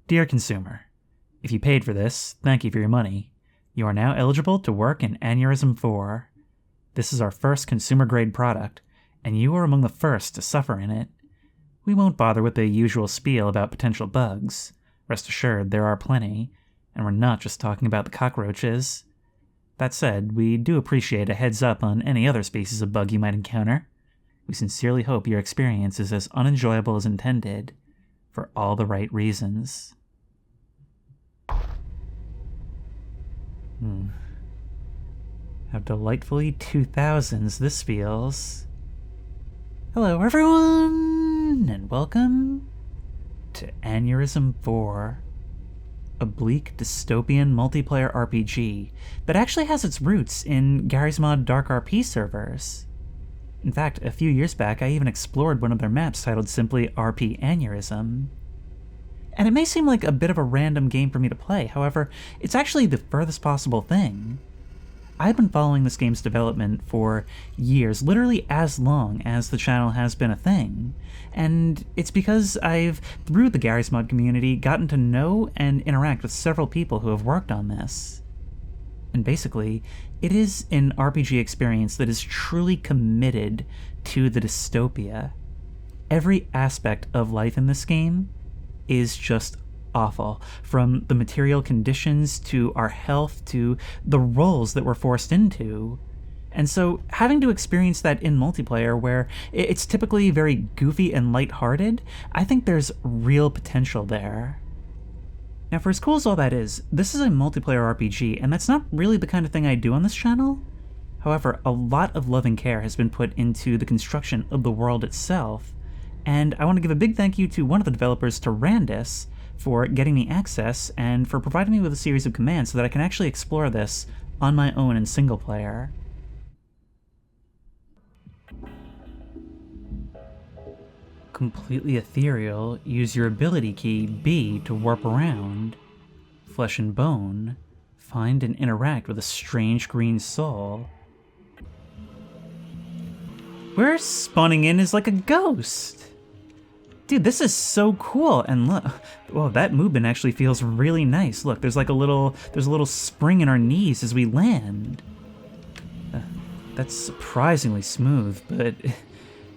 Dear consumer, if you paid for this, thank you for your money. You are now eligible to work in Aneurism 4. This is our first consumer-grade product, and you are among the first to suffer in it. We won't bother with the usual spiel about potential bugs. Rest assured, there are plenty, and we're not just talking about the cockroaches. That said, we do appreciate a heads up on any other species of bug you might encounter. We sincerely hope your experience is as unenjoyable as intended, for all the right reasons. How delightfully 2000s this feels. Hello everyone, and welcome to Aneurism 4, a bleak dystopian multiplayer RPG that actually has its roots in GMOD Dark RP servers. In fact, a few years back I even explored one of their maps titled simply RP Aneurism. And it may seem like a bit of a random game for me to play, however, it's actually the furthest possible thing. I've been following this game's development for years, literally as long as the channel has been a thing, and it's because I've, through the Gary's Mod community, gotten to know and interact with several people who have worked on this. And basically, it is an RPG experience that is truly committed to the dystopia. Every aspect of life in this game is just awful, from the material conditions to our health to the roles that we're forced into. And so having to experience that in multiplayer where it's typically very goofy and lighthearted, I think there's real potential there. Now, for as cool as all that is, this is a multiplayer RPG, and that's not really the kind of thing I do on this channel. However, a lot of love and care has been put into the construction of the world itself, and I want to give a big thank you to one of the developers, Tyrandus, for getting me access and for providing me with a series of commands so that I can actually explore this on my own in single player. Completely ethereal, use your ability key B to warp around. Flesh and bone, find and interact with a strange green soul. We're spawning in as like a ghost. Dude, this is so cool, and look, whoa, that movement actually feels really nice. Look, there's a little spring in our knees as we land. That's surprisingly smooth, but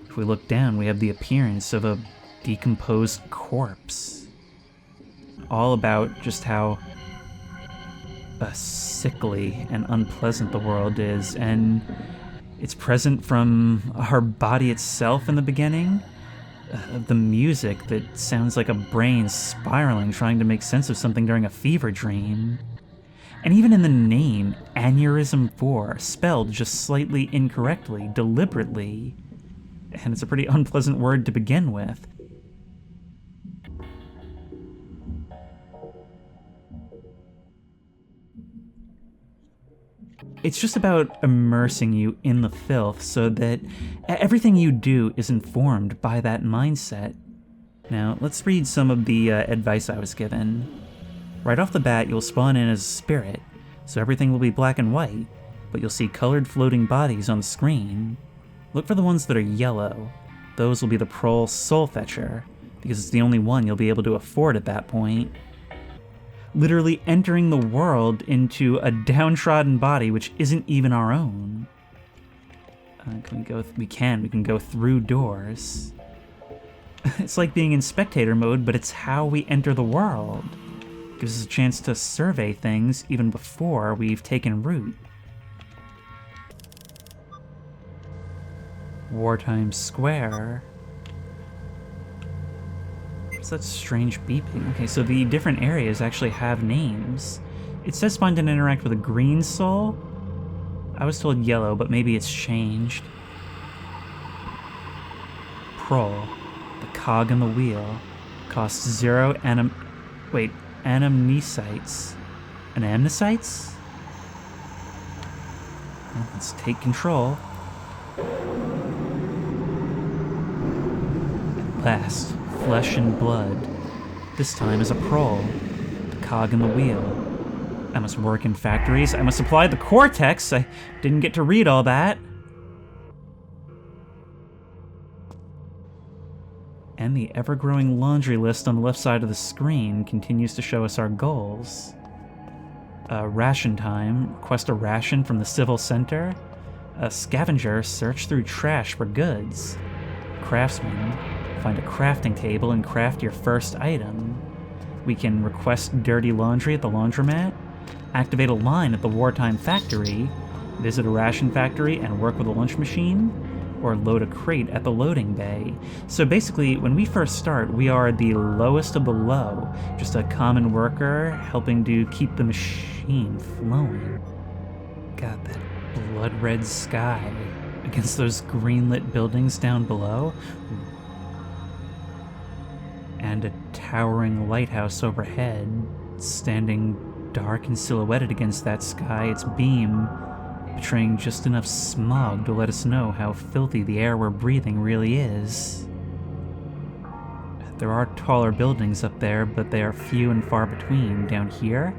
if we look down, we have the appearance of a decomposed corpse. All about just how sickly and unpleasant the world is, and it's present from our body itself in the beginning. The music that sounds like a brain spiraling trying to make sense of something during a fever dream. And even in the name, Aneurism 4, spelled just slightly incorrectly, deliberately. And it's a pretty unpleasant word to begin with. It's just about immersing you in the filth so that everything you do is informed by that mindset. Now, let's read some of the advice I was given. Right off the bat, you'll spawn in as a spirit, so everything will be black and white, but you'll see colored floating bodies on the screen. Look for the ones that are yellow. Those will be the Prole Soul Fetcher, because it's the only one you'll be able to afford at that point. Literally entering the world into a downtrodden body which isn't even our own. Can we go? We can go through doors. It's like being in spectator mode, but it's how we enter the world. Gives us a chance to survey things even before we've taken root. Wartime Square. What's that strange beeping? Okay, so the different areas actually have names. It says find and interact with a green soul. I was told yellow, but maybe it's changed. Prole, the cog in the wheel, costs 0 anamnesites. Anamnesites? Well, let's take control. At last. Flesh and blood. This time as a prole, the cog in the wheel. I must work in factories. I must supply the cortex. I didn't get to read all that. And the ever-growing laundry list on the left side of the screen continues to show us our goals. Ration time, request a ration from the civil center. A scavenger, search through trash for goods. Craftsman, find a crafting table and craft your first item. We can request dirty laundry at the laundromat, activate a line at the wartime factory, visit a ration factory and work with a lunch machine, or load a crate at the loading bay. So basically, when we first start, we are the lowest of the low, just a common worker helping to keep the machine flowing. God, that blood-red sky against those green-lit buildings down below. And a towering lighthouse overhead, standing dark and silhouetted against that sky, its beam betraying just enough smog to let us know how filthy the air we're breathing really is. There are taller buildings up there, but they are few and far between. Down here,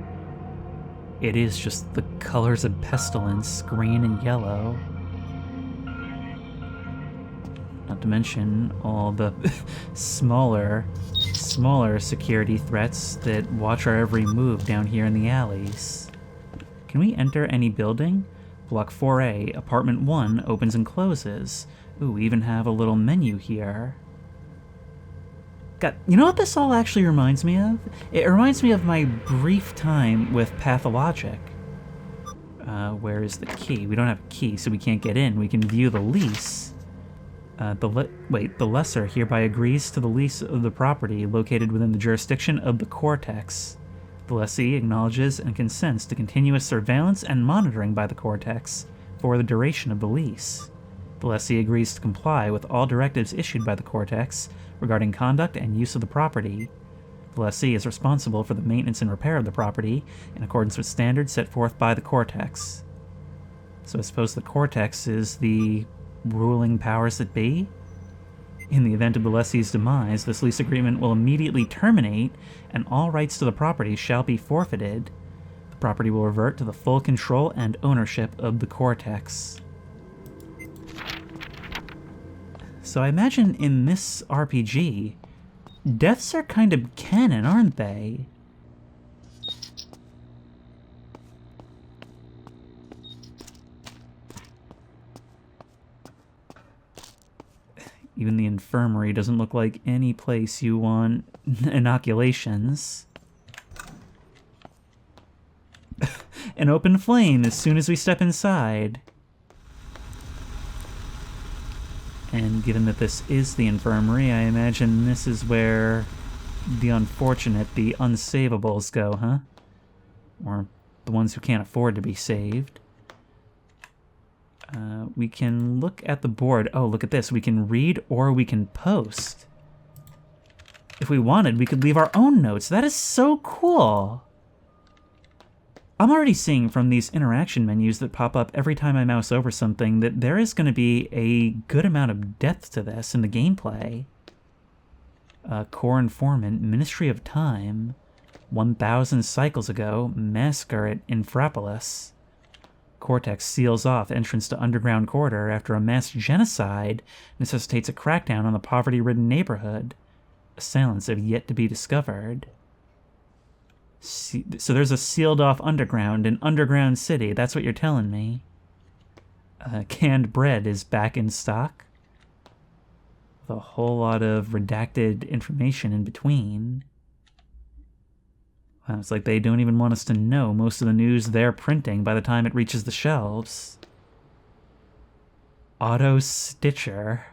it is just the colors of pestilence, green and yellow. Not to mention all the smaller security threats that watch our every move down here in the alleys. Can we enter any building? Block 4A, apartment 1 opens and closes. Ooh, we even have a little menu here. God, you know what this all actually reminds me of? It reminds me of my brief time with Pathologic. Where is the key? We don't have a key, so we can't get in. We can view the lease. The lesser hereby agrees to the lease of the property located within the jurisdiction of the Cortex. The lessee acknowledges and consents to continuous surveillance and monitoring by the Cortex for the duration of the lease. The lessee agrees to comply with all directives issued by the Cortex regarding conduct and use of the property. The lessee is responsible for the maintenance and repair of the property in accordance with standards set forth by the Cortex. So I suppose the Cortex is the ruling powers that be? In the event of the lessee's demise, this lease agreement will immediately terminate, and all rights to the property shall be forfeited. The property will revert to the full control and ownership of the Cortex. So I imagine in this RPG, deaths are kind of canon, aren't they? Even the infirmary doesn't look like any place you want inoculations. An open flame as soon as we step inside. And given that this is the infirmary, I imagine this is where the unfortunate, the unsavables go, huh? Or the ones who can't afford to be saved. We can look at the board. Oh, look at this. We can read or we can post. If we wanted, we could leave our own notes. That is so cool. I'm already seeing from these interaction menus that pop up every time I mouse over something that there is going to be a good amount of depth to this in the gameplay. Core Informant, Ministry of Time, 1,000 cycles ago, massacre at Infrapolis. Cortex seals off entrance to underground corridor after a mass genocide necessitates a crackdown on the poverty-ridden neighborhood. Assailants have yet to be discovered. So there's a sealed-off underground, an underground city. That's what you're telling me. Canned bread is back in stock. With a whole lot of redacted information in between. Wow, it's like they don't even want us to know most of the news they're printing by the time it reaches the shelves. Auto Stitcher.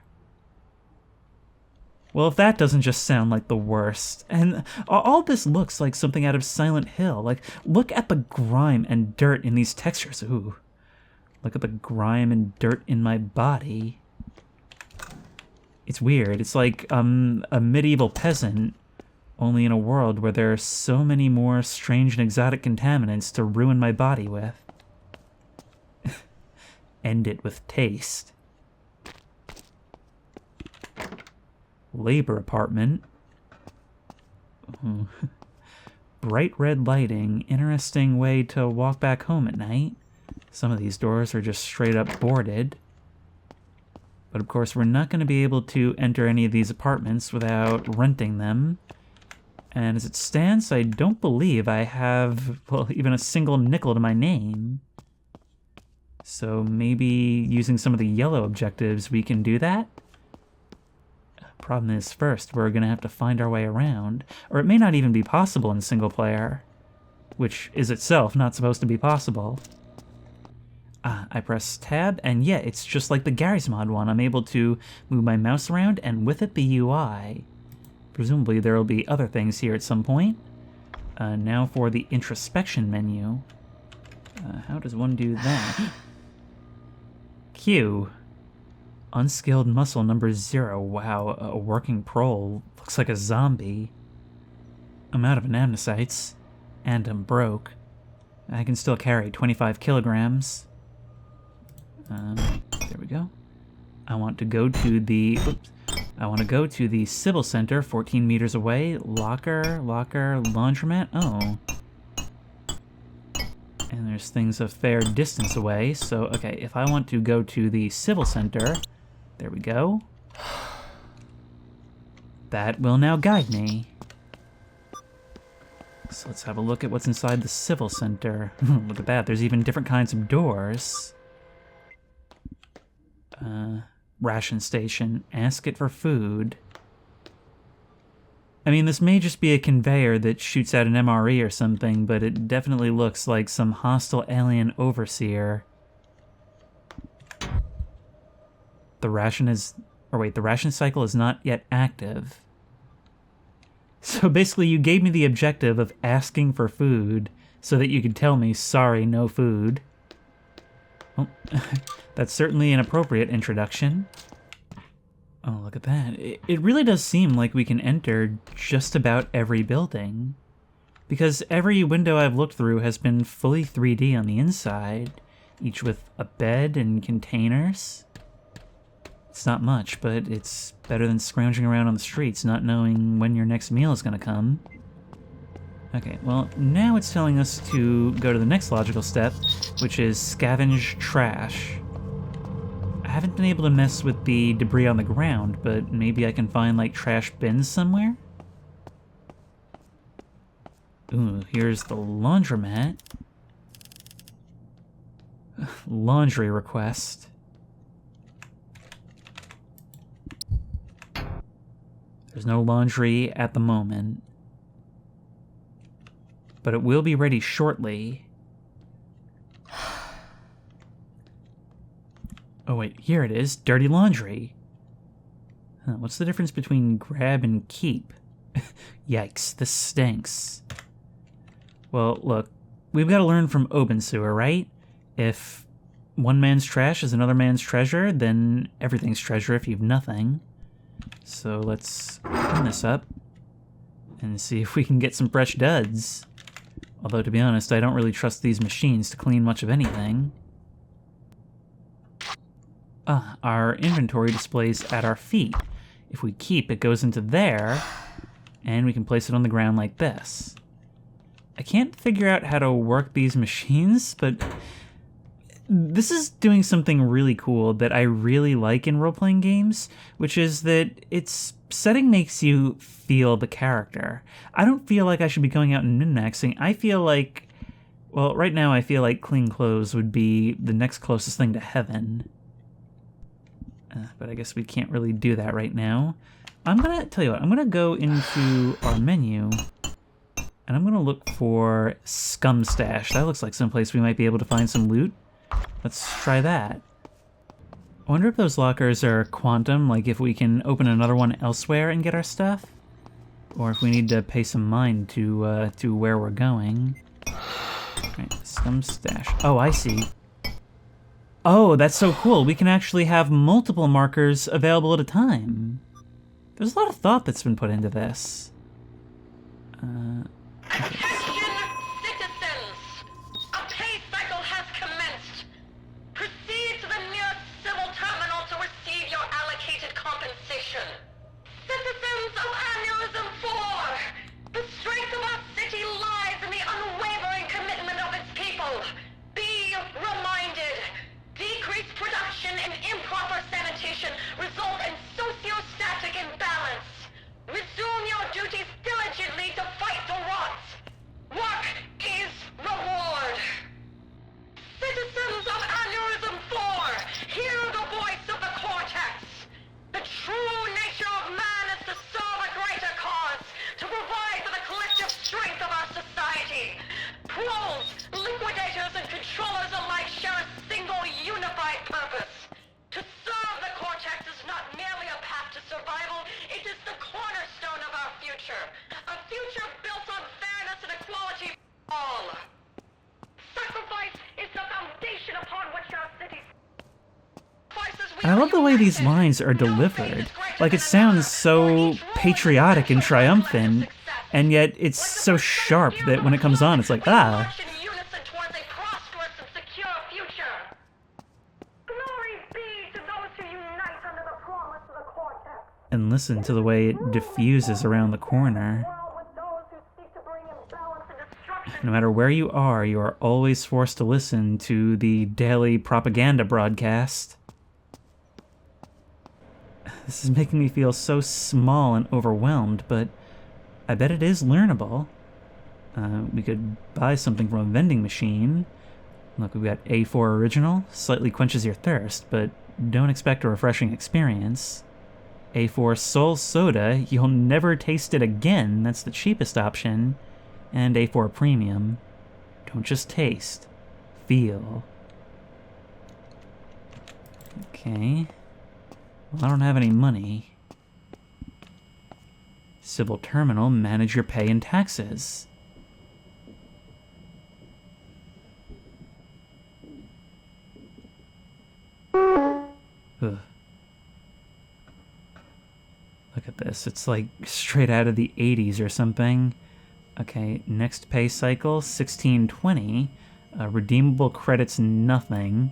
Well, if that doesn't just sound like the worst. And all this looks like something out of Silent Hill. Like, look at the grime and dirt in these textures. Ooh. Look at the grime and dirt in my body. It's weird. It's like a medieval peasant, only in a world where there are so many more strange and exotic contaminants to ruin my body with. End it with taste. Labor apartment. Bright red lighting. Interesting way to walk back home at night. Some of these doors are just straight up boarded. But of course, we're not going to be able to enter any of these apartments without renting them. And as it stands, I don't believe I have, well, even a single nickel to my name. So maybe using some of the yellow objectives, we can do that? Problem is, first, we're going to have to find our way around. Or it may not even be possible in single player. Which is itself not supposed to be possible. I press tab, and yeah, it's just like the Gary's Mod one. I'm able to move my mouse around, and with it, the UI. Presumably, there will be other things here at some point. Now for the introspection menu. How does one do that? Q. Unskilled muscle number 0. Wow, a working prole. Looks like a zombie. I'm out of anamnesites. And I'm broke. I can still carry 25 kilograms. There we go. I want to go to the... Oops. I want to go to the Civil Center, 14 meters away. Locker, laundromat. Oh. And there's things a fair distance away. So, okay, if I want to go to the Civil Center... There we go. That will now guide me. So let's have a look at what's inside the Civil Center. Look at that, there's even different kinds of doors. Ration station, ask it for food. I mean, this may just be a conveyor that shoots out an MRE or something, but it definitely looks like some hostile alien overseer. The ration cycle is not yet active. So basically you gave me the objective of asking for food so that you could tell me, sorry, no food. Well, that's certainly an appropriate introduction. Oh, look at that. It really does seem like we can enter just about every building. Because every window I've looked through has been fully 3D on the inside, each with a bed and containers. It's not much, but it's better than scrounging around on the streets not knowing when your next meal is going to come. Okay, well, now it's telling us to go to the next logical step, which is scavenge trash. I haven't been able to mess with the debris on the ground, but maybe I can find, like, trash bins somewhere? Ooh, here's the laundromat. Laundry request. There's no laundry at the moment. But it will be ready shortly. Oh wait, here it is. Dirty laundry. Huh, what's the difference between grab and keep? Yikes, this stinks. Well, look, we've got to learn from Open Sewer, right? If one man's trash is another man's treasure, then everything's treasure if you've nothing. So let's clean this up and see if we can get some fresh duds. Although, to be honest, I don't really trust these machines to clean much of anything. Our inventory displays at our feet. If we keep, it goes into there, and we can place it on the ground like this. I can't figure out how to work these machines, but this is doing something really cool that I really like in role-playing games, which is that its setting makes you feel the character. I don't feel like I should be going out and min-maxing. I feel like, well, right now I feel like clean clothes would be the next closest thing to heaven. But I guess we can't really do that right now. I'm gonna tell you what, I'm gonna go into our menu and I'm gonna look for Scum Stash. That looks like someplace we might be able to find some loot. Let's try that. I wonder if those lockers are quantum, like if we can open another one elsewhere and get our stuff? Or if we need to pay some mind to where we're going. Right, Scum Stash. Oh, I see. Oh, that's so cool. We can actually have multiple markers available at a time. There's a lot of thought that's been put into this. Okay. Citizens! A pay cycle has commenced. Proceed to the nearest civil terminal to receive your allocated compensation. Citizens of Aneurism 4! The strength of our city lies in the unwavering commitment of its people. Be reminded. Decreased production and improper sanitation civilization result in sociostatic imbalance. Resume your duties diligently to fight the rots. Work is reward. Citizens of Aneurism 4, hear the voice of the cortex. The true nature of man is to serve a greater cause, to provide for the collective strength of our society. Trolls, liquidators, and controllers alike share a single unified purpose. To serve the cortex is not merely a path to survival, it is the cornerstone of our future. A future built on fairness and equality for all. Sacrifice is the foundation upon which our city... I love the way these lines are delivered. Like, it sounds so patriotic and triumphant, and yet it's so sharp that when it comes on, it's like, ah. And listen to the way it diffuses around the corner. No matter where you are always forced to listen to the daily propaganda broadcast. This is making me feel so small and overwhelmed, but I bet it is learnable. We could buy something from a vending machine. Look, we've got A4 Original, slightly quenches your thirst, but don't expect a refreshing experience. A4 Soul Soda, you'll never taste it again, that's the cheapest option. And A4 Premium, don't just taste, feel. Okay. Well, I don't have any money. Civil Terminal, manage your pay and taxes. Ugh. Look at this, it's like straight out of the 80s or something. Okay, next pay cycle, 1620. Redeemable credits, nothing.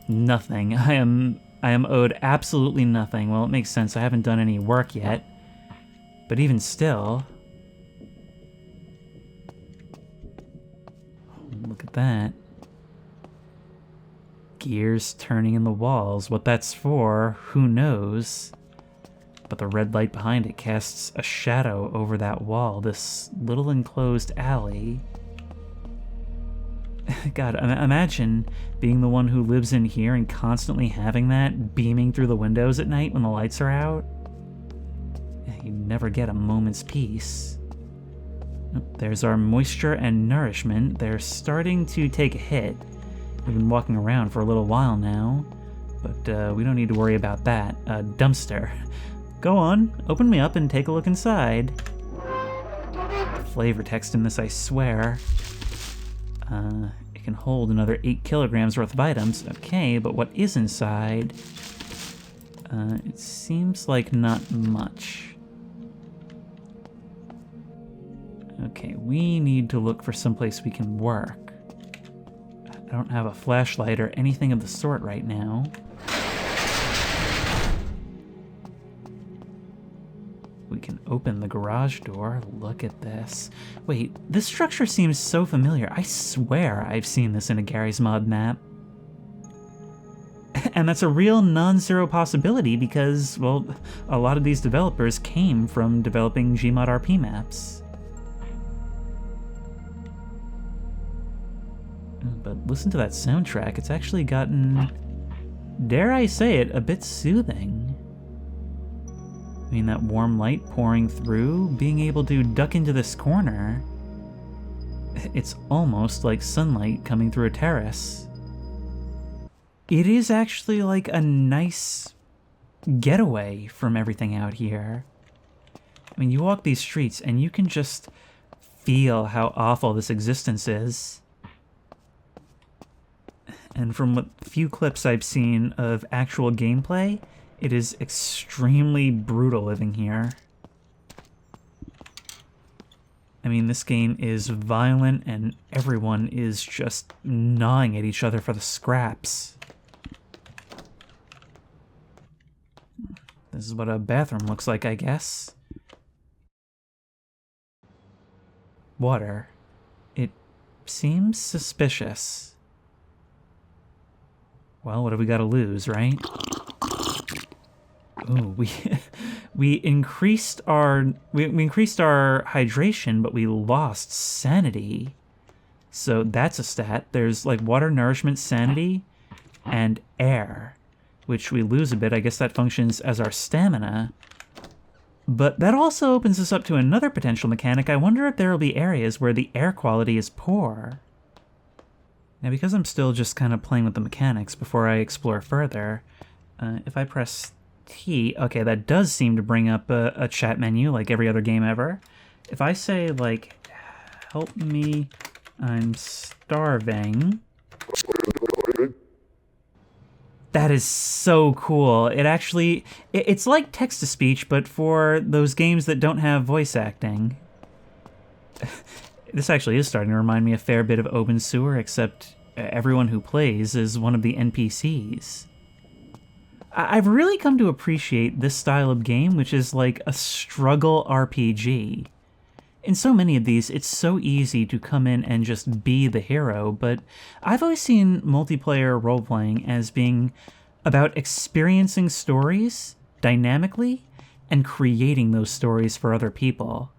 Nothing. I am owed absolutely nothing. Well, it makes sense. I haven't done any work yet. But even still... Look at that. Gears turning in the walls. What that's for, who knows? But the red light behind it casts a shadow over that wall, this little enclosed alley. God, imagine being the one who lives in here and constantly having that beaming through the windows at night when the lights are out. You never get a moment's peace. There's our moisture and nourishment. They're starting to take a hit. We've been walking around for a little while now, but we don't need to worry about that. Dumpster. Go on, open me up and take a look inside. Flavor text in this, I swear. It can hold another 8 kilograms worth of items. Okay, but what is inside? It seems like not much. Okay, we need to look for someplace we can work. I don't have a flashlight or anything of the sort right now. We can open the garage door. Look at this. Wait, this structure seems so familiar. I swear I've seen this in a Gary's Mod map. And that's a real non-zero possibility because, well, a lot of these developers came from developing GMOD RP maps. But listen to that soundtrack. It's actually gotten, dare I say it, a bit soothing. I mean, that warm light pouring through, being able to duck into this corner. It's almost like sunlight coming through a terrace. It is actually like a nice getaway from everything out here. I mean, you walk these streets and you can just feel how awful this existence is. And from what few clips I've seen of actual gameplay, it is extremely brutal living here. I mean, this game is violent and everyone is just gnawing at each other for the scraps. This is what a bathroom looks like, I guess. Water. It seems suspicious. Well, what have we got to lose, right? Ooh, we increased our we increased our hydration, but we lost sanity. So that's a stat. There's like water, nourishment, sanity, and air, which we lose a bit. I guess that functions as our stamina. But that also opens us up to another potential mechanic. I wonder if there will be areas where the air quality is poor. Now, because I'm still just kind of playing with the mechanics before I explore further, if I press T, okay, that does seem to bring up a chat menu like every other game ever. If I say, like, help me, I'm starving. That is so cool. It actually, it's like text-to-speech, but for those games that don't have voice acting. This actually is starting to remind me a fair bit of Open Sewer, except everyone who plays is one of the NPCs. I've really come to appreciate this style of game, which is like a struggle RPG. In so many of these, it's so easy to come in and just be the hero, but I've always seen multiplayer role-playing as being about experiencing stories dynamically and creating those stories for other people.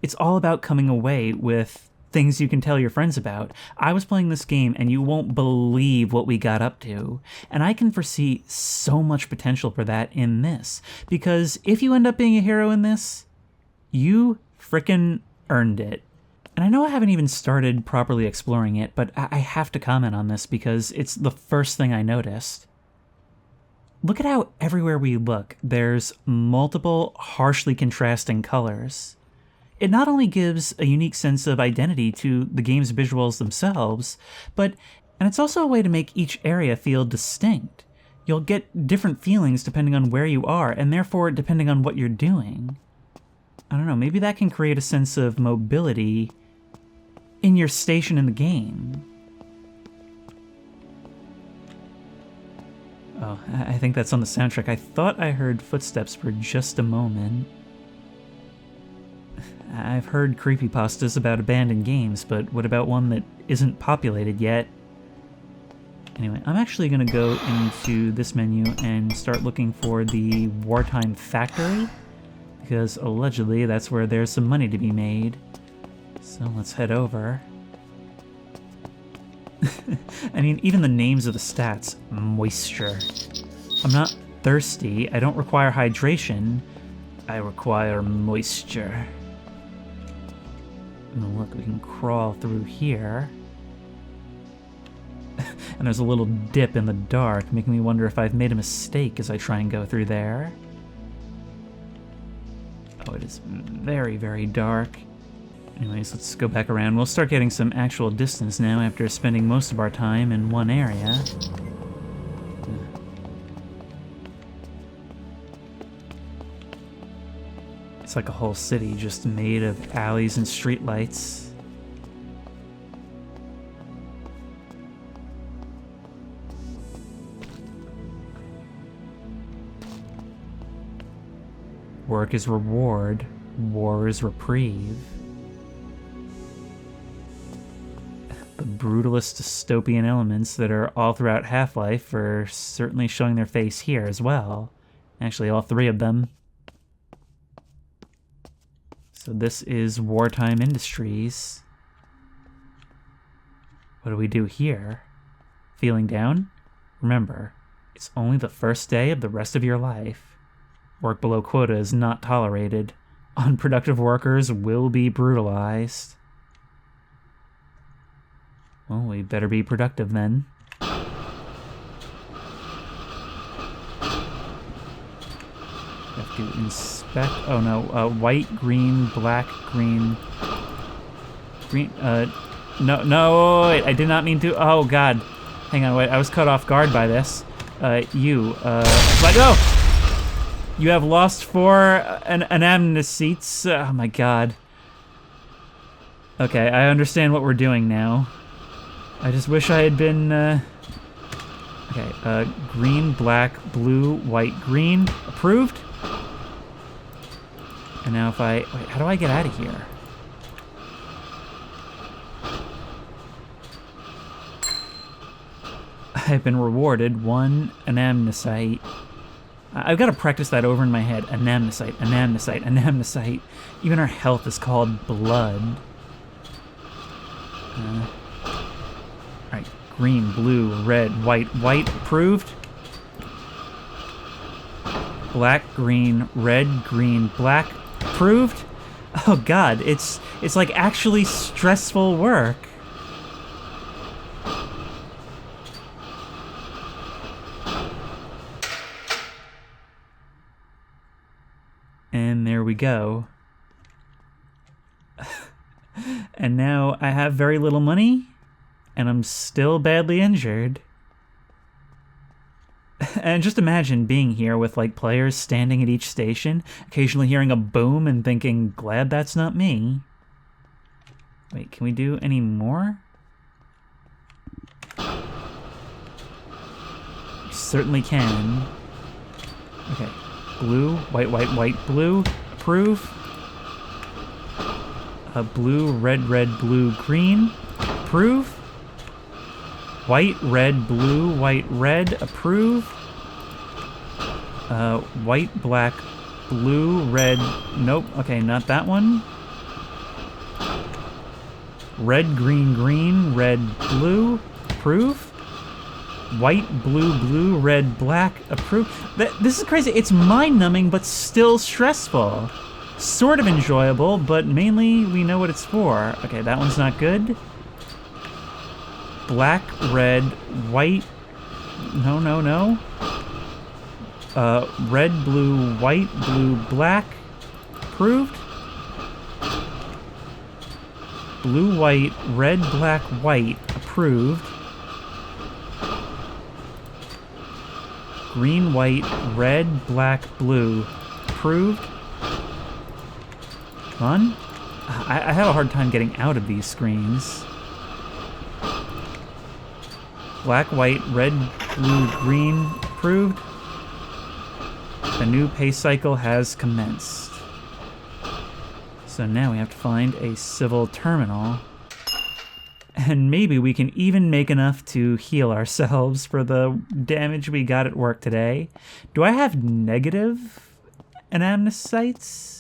It's all about coming away with things you can tell your friends about. I was playing this game and you won't believe what we got up to. And I can foresee so much potential for that in this. Because if you end up being a hero in this, you frickin' earned it. And I know I haven't even started properly exploring it, but I have to comment on this because it's the first thing I noticed. Look at how everywhere we look, there's multiple harshly contrasting colors. It not only gives a unique sense of identity to the game's visuals themselves, and it's also a way to make each area feel distinct. You'll get different feelings depending on where you are, and therefore depending on what you're doing. I don't know, maybe that can create a sense of mobility in your station in the game. Oh, I think that's on the soundtrack. I thought I heard footsteps for just a moment. I've heard creepypastas about abandoned games, but what about one that isn't populated yet? Anyway, I'm actually going to go into this menu and start looking for the Wartime Factory, because allegedly that's where there's some money to be made. So let's head over. I mean, even the names of the stats. Moisture. I'm not thirsty. I don't require hydration. I require moisture. And look, we can crawl through here. And there's a little dip in the dark, making me wonder if I've made a mistake as I try and go through there. Oh, it is very, very dark. Anyways, let's go back around. We'll start getting some actual distance now after spending most of our time in one area. It's like a whole city just made of alleys and streetlights. Work is reward, war is reprieve. The brutalist dystopian elements that are all throughout Half-Life are certainly showing their face here as well. Actually, all three of them. So this is Wartime Industries. What do we do here? Feeling down? Remember, it's only the first day of the rest of your life. Work below quota is not tolerated. Unproductive workers will be brutalized. Well, we better be productive then. Have to inspect. Oh no, white, green, black, green. Green, no, wait, I did not mean to. Oh god. Hang on, wait, I was caught off guard by this. Let go! You have lost 4 anamnes seats. Oh my god. Okay, I understand what we're doing now. I just wish I had been, Okay, green, black, blue, white, green. Approved? And now if I... Wait, how do I get out of here? I've been rewarded 1 anamnesite. I've got to practice that over in my head. Anamnesite, anamnesite, anamnesite. Even our health is called blood. Alright, green, blue, red, white. White, approved. Black, green, red, green, black, approved. Oh god, it's like actually stressful work. And there we go. And now I have very little money, and I'm still badly injured. And just imagine being here with, like, players standing at each station, occasionally hearing a boom and thinking, glad that's not me. Wait, can we do any more? We certainly can. Okay. Blue, white, white, white, blue. Approve. Blue, red, red, blue, green. Approve. White, red, blue, white, red. Approve. White, black, blue, red. Nope. Okay, not that one. Red, green, green, red, blue. Approve. White, blue, blue, red, black, approved. This is crazy. It's mind-numbing, but still stressful. Sort of enjoyable, but mainly we know what it's for. Okay, that one's not good. Black, red, white. No, no, no. Red, blue, white, blue, black. Approved. Blue, white, red, black, white. Approved. Green, white, red, black, blue. Approved. Come on. I have a hard time getting out of these screens. Black, white, red, blue, green. Approved. A new pay cycle has commenced. So now we have to find a civil terminal. And maybe we can even make enough to heal ourselves for the damage we got at work today. Do I have negative anamnesites?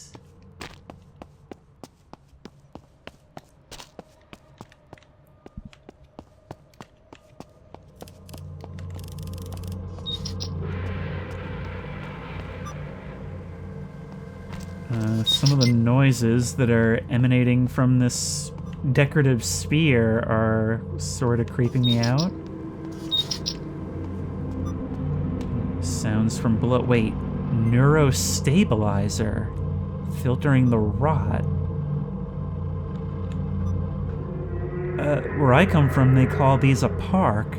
Some of the noises that are emanating from this decorative sphere are sort of creeping me out. Sounds from below. Wait, neurostabilizer. Filtering the rot. Where I come from, they call these a park.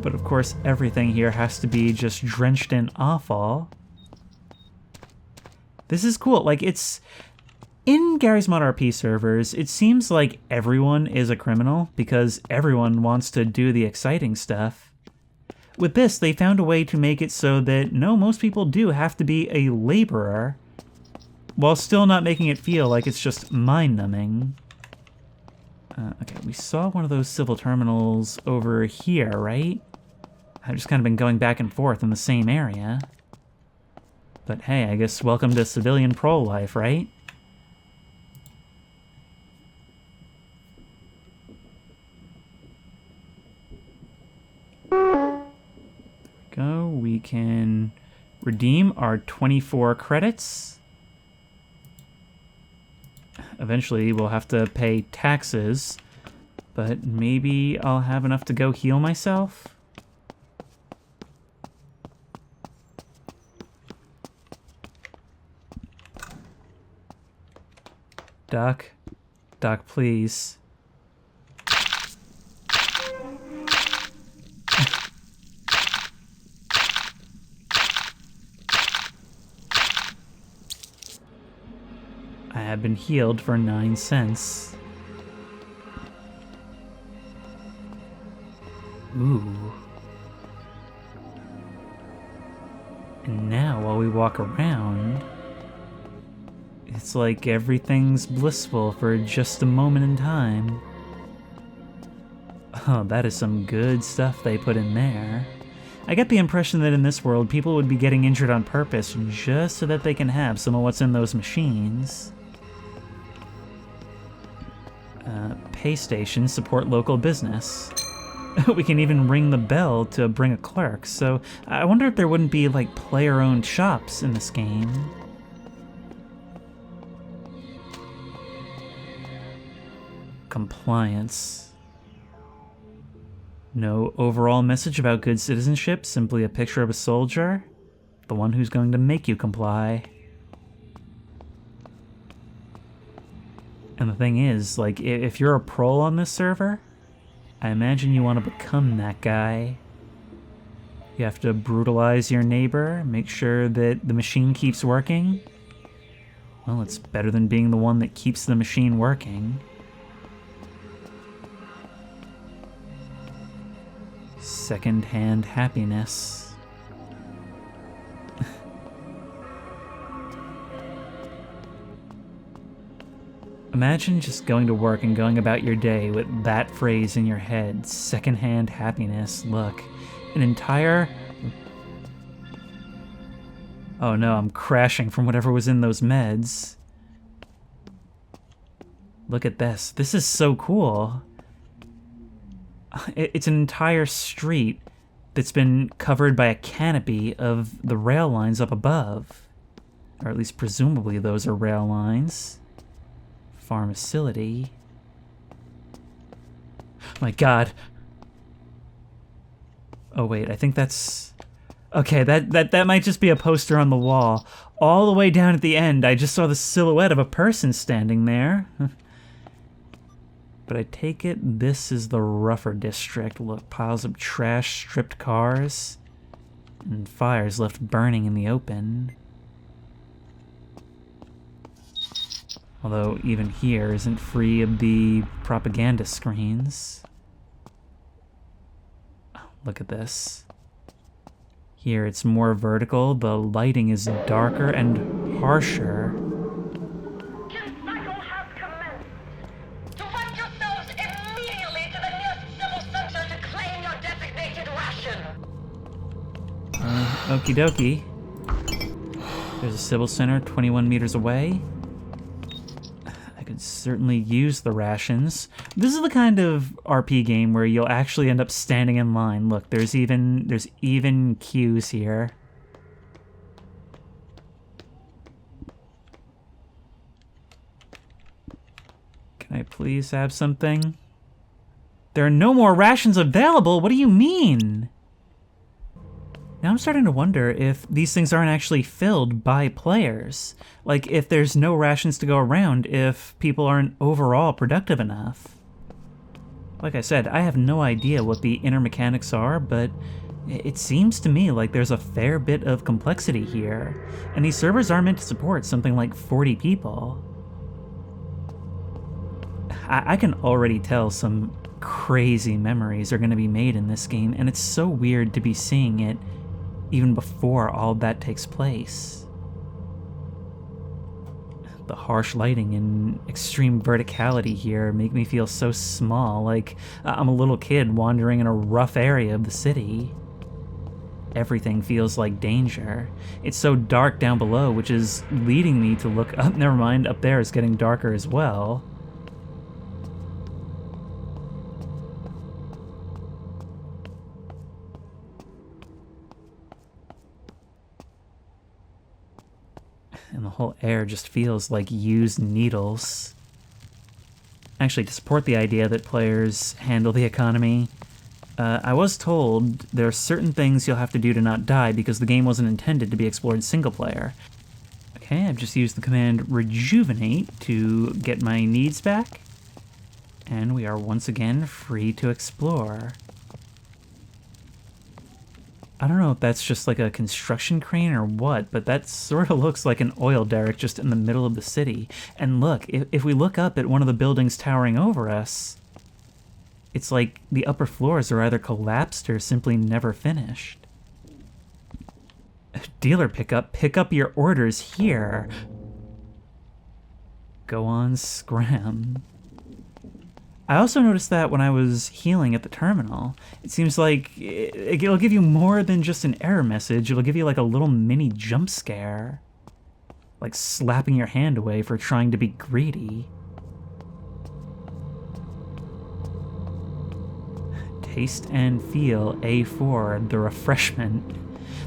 But of course, everything here has to be just drenched in offal. This is cool. Like, it's... In Garry's Mod RP servers, it seems like everyone is a criminal because everyone wants to do the exciting stuff. With this, they found a way to make it so that, no, most people do have to be a laborer, while still not making it feel like it's just mind-numbing. Okay, we saw one of those civil terminals over here, right? I've just kind of been going back and forth in the same area. But hey, I guess welcome to civilian pro life, right? There we go. We can redeem our 24 credits. Eventually, we'll have to pay taxes, but maybe I'll have enough to go heal myself. Doc? Doc, please. I have been healed for 9 cents. Ooh. And now, while we walk around, it's like everything's blissful for just a moment in time. Oh, that is some good stuff they put in there. I get the impression that in this world, people would be getting injured on purpose just so that they can have some of what's in those machines. Pay stations support local business. We can even ring the bell to bring a clerk, so I wonder if there wouldn't be, like, player-owned shops in this game. Compliance. No overall message about good citizenship, simply a picture of a soldier, the one who's going to make you comply. And the thing is, like, if you're a pro on this server, I imagine you want to become that guy. You have to brutalize your neighbor, make sure that the machine keeps working. Well, it's better than being the one that keeps the machine working. Second-hand happiness. Imagine just going to work and going about your day with that phrase in your head, second-hand happiness. Look, an entire... Oh no, I'm crashing from whatever was in those meds. Look at this. This is so cool. It's an entire street that's been covered by a canopy of the rail lines up above. Or at least presumably those are rail lines. Pharmacility. My god. Oh wait, I think that's... Okay, that might just be a poster on the wall. All the way down at the end, I just saw the silhouette of a person standing there. But I take it this is the rougher district. Look, piles of trash, stripped cars, and fires left burning in the open. Although even here isn't free of the propaganda screens. Oh, look at this. Here it's more vertical, the lighting is darker and harsher. Kill cycle has commenced. Direct yourselves immediately to the nearest civil center to claim your designated ration. Okie dokie. There's a civil center 21 meters away. I could certainly use the rations. This is the kind of RP game where you'll actually end up standing in line. Look, there's even queues here. Can I please have something? There are no more rations available. What do you mean? Now I'm starting to wonder if these things aren't actually filled by players. Like, if there's no rations to go around, if people aren't overall productive enough. Like I said, I have no idea what the inner mechanics are, but it seems to me like there's a fair bit of complexity here. And these servers are meant to support something like 40 people. I can already tell some crazy memories are going to be made in this game, and it's so weird to be seeing it even before all that takes place. The harsh lighting and extreme verticality here make me feel so small, like I'm a little kid wandering in a rough area of the city. Everything feels like danger. It's so dark down below, which is leading me to look up. Never mind, up there is getting darker as well. And the whole air just feels like used needles. Actually, to support the idea that players handle the economy, I was told there are certain things you'll have to do to not die because the game wasn't intended to be explored single player. Okay, I've just used the command rejuvenate to get my needs back, and we are once again free to explore. I don't know if that's just like a construction crane or what, but that sort of looks like an oil derrick just in the middle of the city. And look, if we look up at one of the buildings towering over us, it's like the upper floors are either collapsed or simply never finished. Dealer pickup, pick up your orders here. Go on, scram. I also noticed that when I was healing at the terminal, it seems like it'll give you more than just an error message. It'll give you like a little mini jump scare. Like slapping your hand away for trying to be greedy. Taste and feel A4, the refreshment.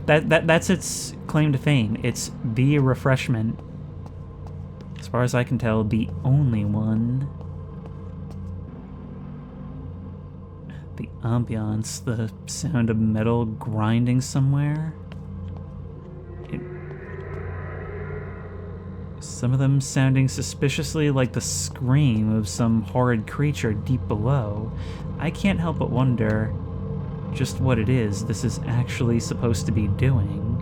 That's its claim to fame. It's the refreshment. As far as I can tell, the only one. The ambiance, the sound of metal grinding somewhere. Some of them sounding suspiciously like the scream of some horrid creature deep below. I can't help but wonder just what it is this is actually supposed to be doing.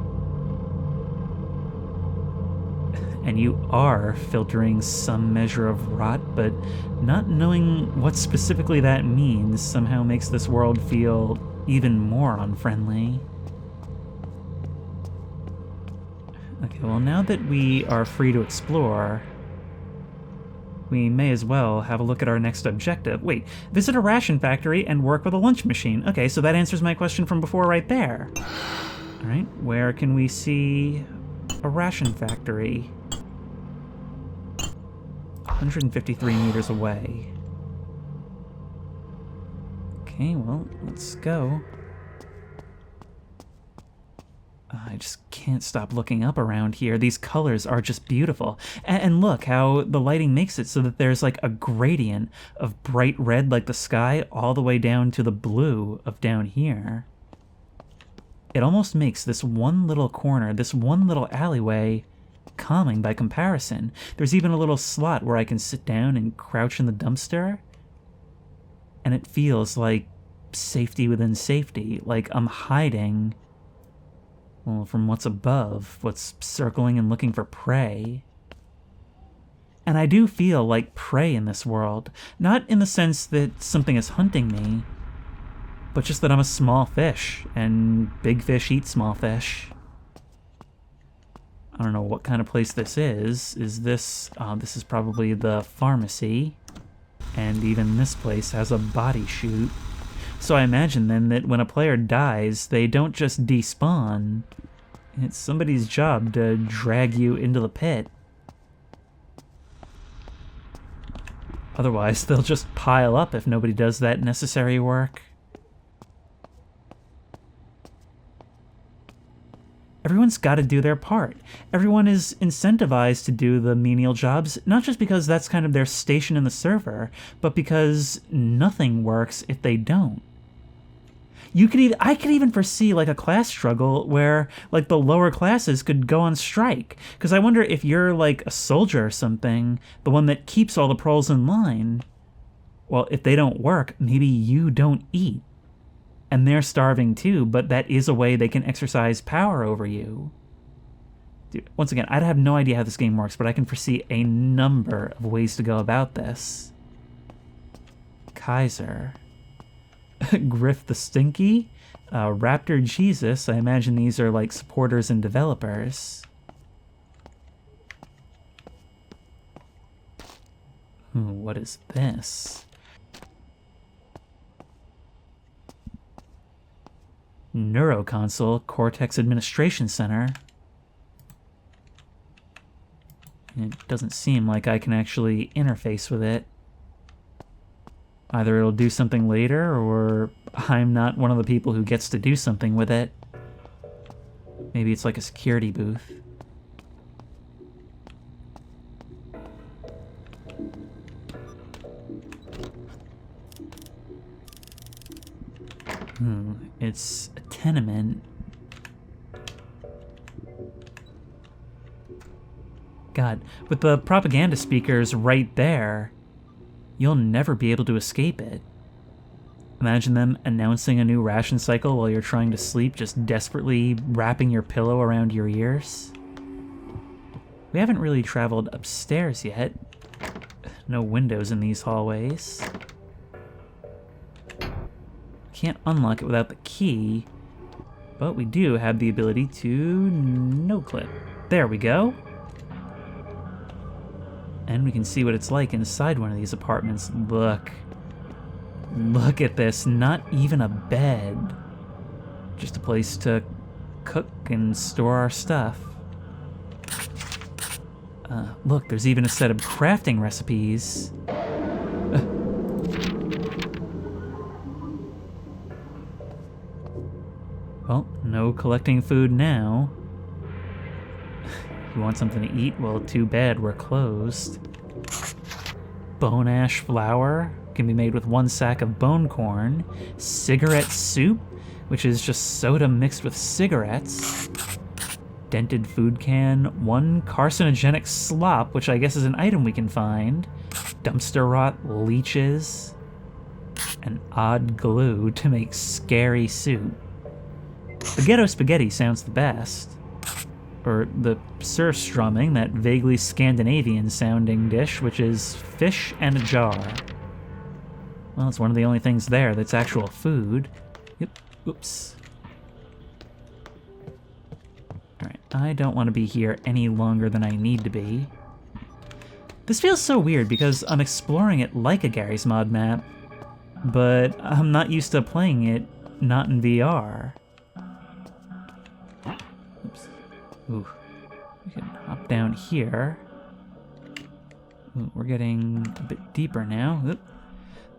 And you are filtering some measure of rot, but not knowing what specifically that means somehow makes this world feel even more unfriendly. Okay, well, now that we are free to explore, we may as well have a look at our next objective. Wait, visit a ration factory and work with a lunch machine. Okay, so that answers my question from before right there. All right, where can we see a ration factory? 153 meters away. Okay, well, let's go. I just can't stop looking up around here. These colors are just beautiful. And look how the lighting makes it so that there's like a gradient of bright red like the sky all the way down to the blue of down here. It almost makes this one little corner, this one little alleyway, calming by comparison. There's even a little slot where I can sit down and crouch in the dumpster. And it feels like safety within safety, like I'm hiding, well, from what's above, what's circling and looking for prey. And I do feel like prey in this world, not in the sense that something is hunting me, but just that I'm a small fish, and big fish eat small fish. I don't know what kind of place this is. Is this, this is probably the pharmacy, and even this place has a body chute. So I imagine then that when a player dies, they don't just despawn. It's somebody's job to drag you into the pit. Otherwise, they'll just pile up if nobody does that necessary work. Everyone's got to do their part. Everyone is incentivized to do the menial jobs, not just because that's kind of their station in the server, but because nothing works if they don't. I could even foresee like a class struggle where like the lower classes could go on strike. Because I wonder if you're like a soldier or something, the one that keeps all the proles in line, well, if they don't work, maybe you don't eat. And they're starving too, but that is a way they can exercise power over you. Dude, once again, I have no idea how this game works, but I can foresee a number of ways to go about this. Kaiser. Griff the Stinky. Raptor Jesus. I imagine these are like supporters and developers. Ooh, what is this? Neuroconsole Cortex Administration Center. It doesn't seem like I can actually interface with it. Either it'll do something later, or I'm not one of the people who gets to do something with it. Maybe it's like a security booth. It's a tenement. God, with the propaganda speakers right there, you'll never be able to escape it. Imagine them announcing a new ration cycle while you're trying to sleep, just desperately wrapping your pillow around your ears. We haven't really traveled upstairs yet. No windows in these hallways. Can't unlock it without the key, but we do have the ability to no-clip. There we go. And we can see what it's like inside one of these apartments. Look, Look at this, not even a bed. Just a place to cook and store our stuff. Look, there's even a set of crafting recipes. Well, no collecting food now. You want something to eat? Well, too bad, we're closed. Bone ash flour can be made with 1 sack of bone corn. Cigarette soup, which is just soda mixed with cigarettes. Dented food can. 1 carcinogenic slop, which I guess is an item we can find. Dumpster rot, leeches. And odd glue to make scary soup. The ghetto spaghetti sounds the best. Or the surstrumming, that vaguely Scandinavian-sounding dish, which is fish and a jar. Well, it's one of the only things there that's actual food. Yep. Oops. Alright, I don't want to be here any longer than I need to be. This feels so weird because I'm exploring it like a Garry's Mod map, but I'm not used to playing it not in VR. Oops. Ooh. We can hop down here. Ooh, we're getting a bit deeper now. Oop.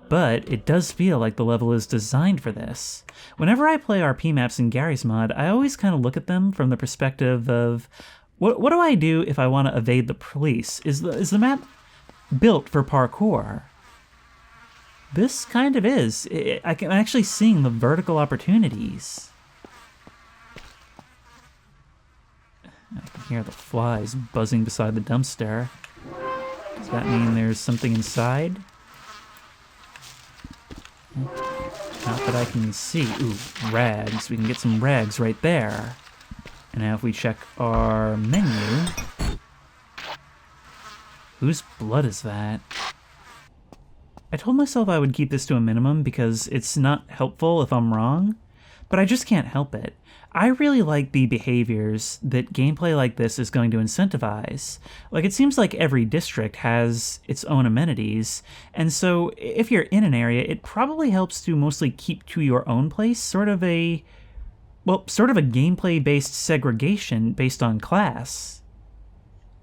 But it does feel like the level is designed for this. Whenever I play RP maps in Garry's Mod, I always kind of look at them from the perspective of, what do I do if I want to evade the police? Is the map built for parkour? This kind of is. I'm actually seeing the vertical opportunities. I can hear the flies buzzing beside the dumpster. Does that mean there's something inside? Not that I can see. Ooh, rags. We can get some rags right there. And now if we check our menu... Whose blood is that? I told myself I would keep this to a minimum because it's not helpful if I'm wrong, but I just can't help it. I really like the behaviors that gameplay like this is going to incentivize. Like, it seems like every district has its own amenities, and so if you're in an area, it probably helps to mostly keep to your own place, sort of a gameplay-based segregation based on class.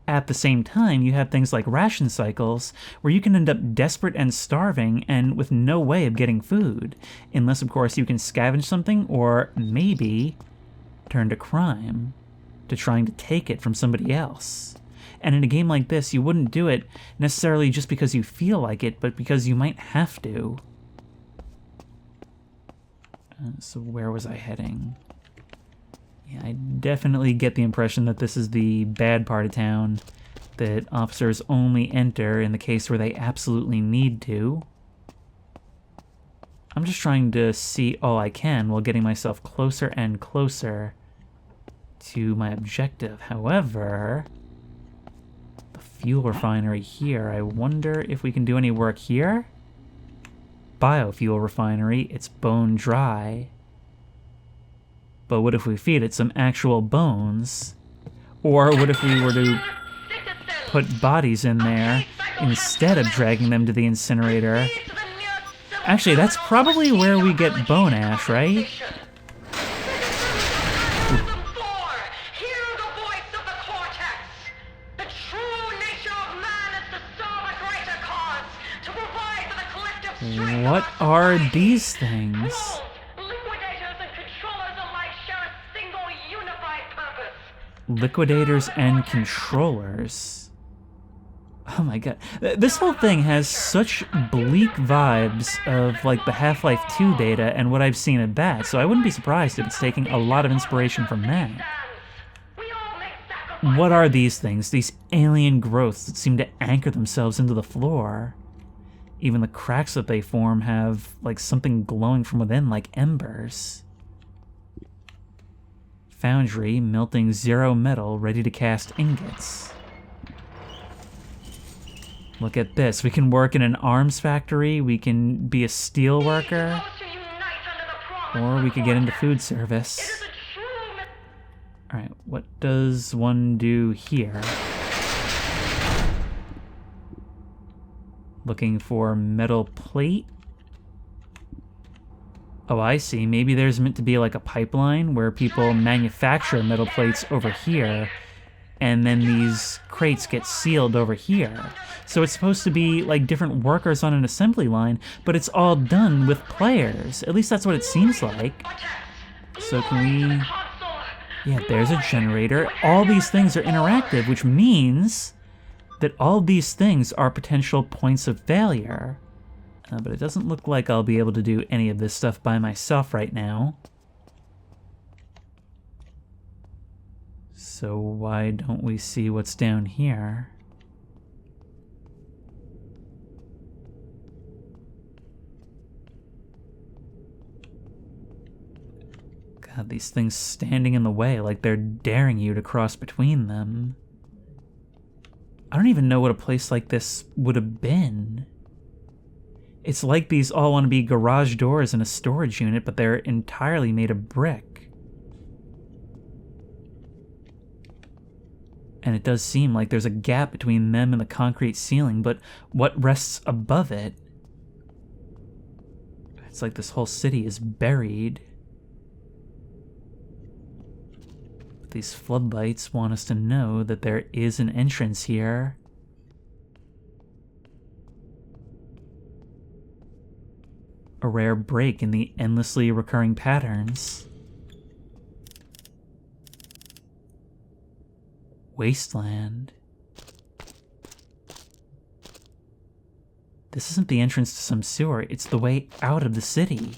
At the same time, you have things like ration cycles, where you can end up desperate and starving and with no way of getting food, unless, of course, you can scavenge something or maybe turn to crime, to trying to take it from somebody else. And in a game like this, you wouldn't do it necessarily just because you feel like it, but because you might have to. So where was I heading? Yeah, I definitely get the impression that this is the bad part of town, that officers only enter in the case where they absolutely need to. I'm just trying to see all I can while getting myself closer and closer to my objective. However, the fuel refinery here, I wonder if we can do any work here? Biofuel refinery, it's bone dry. But what if we feed it some actual bones? Or what if we were to put bodies in there instead of dragging them to the incinerator? Actually, that's probably where we get bone ash, right? What are these things? Liquidators and controllers. Oh my god. This whole thing has such bleak vibes of like the Half-Life 2 beta and what I've seen of that, so I wouldn't be surprised if it's taking a lot of inspiration from that. What are these things? These alien growths that seem to anchor themselves into the floor. Even the cracks that they form have like something glowing from within, like embers. Foundry, melting 0 metal, ready to cast ingots. Look at this. We can work in an arms factory, we can be a steel worker, or we could get into food service. Alright, what does one do here? Looking for metal plate? Oh, I see. Maybe there's meant to be like a pipeline where people manufacture metal plates over here, and then these crates get sealed over here. So it's supposed to be like different workers on an assembly line, but it's all done with players. At least that's what it seems like. So can we... Yeah, there's a generator. All these things are interactive, which means that all these things are potential points of failure. But it doesn't look like I'll be able to do any of this stuff by myself right now. So why don't we see what's down here? God, these things standing in the way like they're daring you to cross between them. I don't even know what a place like this would have been. It's like these all want to be garage doors in a storage unit, but they're entirely made of brick. And it does seem like there's a gap between them and the concrete ceiling, but what rests above it? It's like this whole city is buried. But these floodlights want us to know that there is an entrance here. A rare break in the endlessly recurring patterns. Wasteland. This isn't the entrance to some sewer, it's the way out of the city.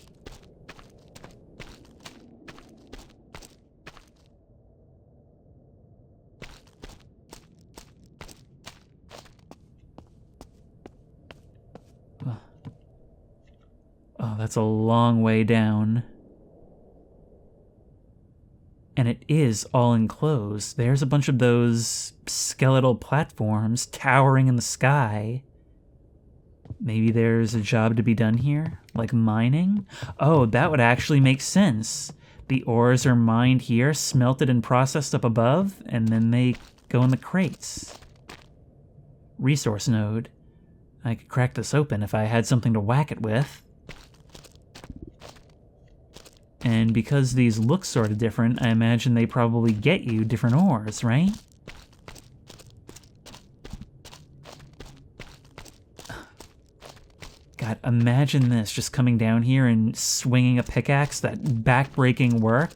Oh, that's a long way down. And it is all enclosed. There's a bunch of those skeletal platforms towering in the sky. Maybe there's a job to be done here, like mining? Oh, that would actually make sense. The ores are mined here, smelted and processed up above, and then they go in the crates. Resource node. I could crack this open if I had something to whack it with. And because these look sort of different, I imagine they probably get you different ores, right? God, imagine this, just coming down here and swinging a pickaxe, that back-breaking work.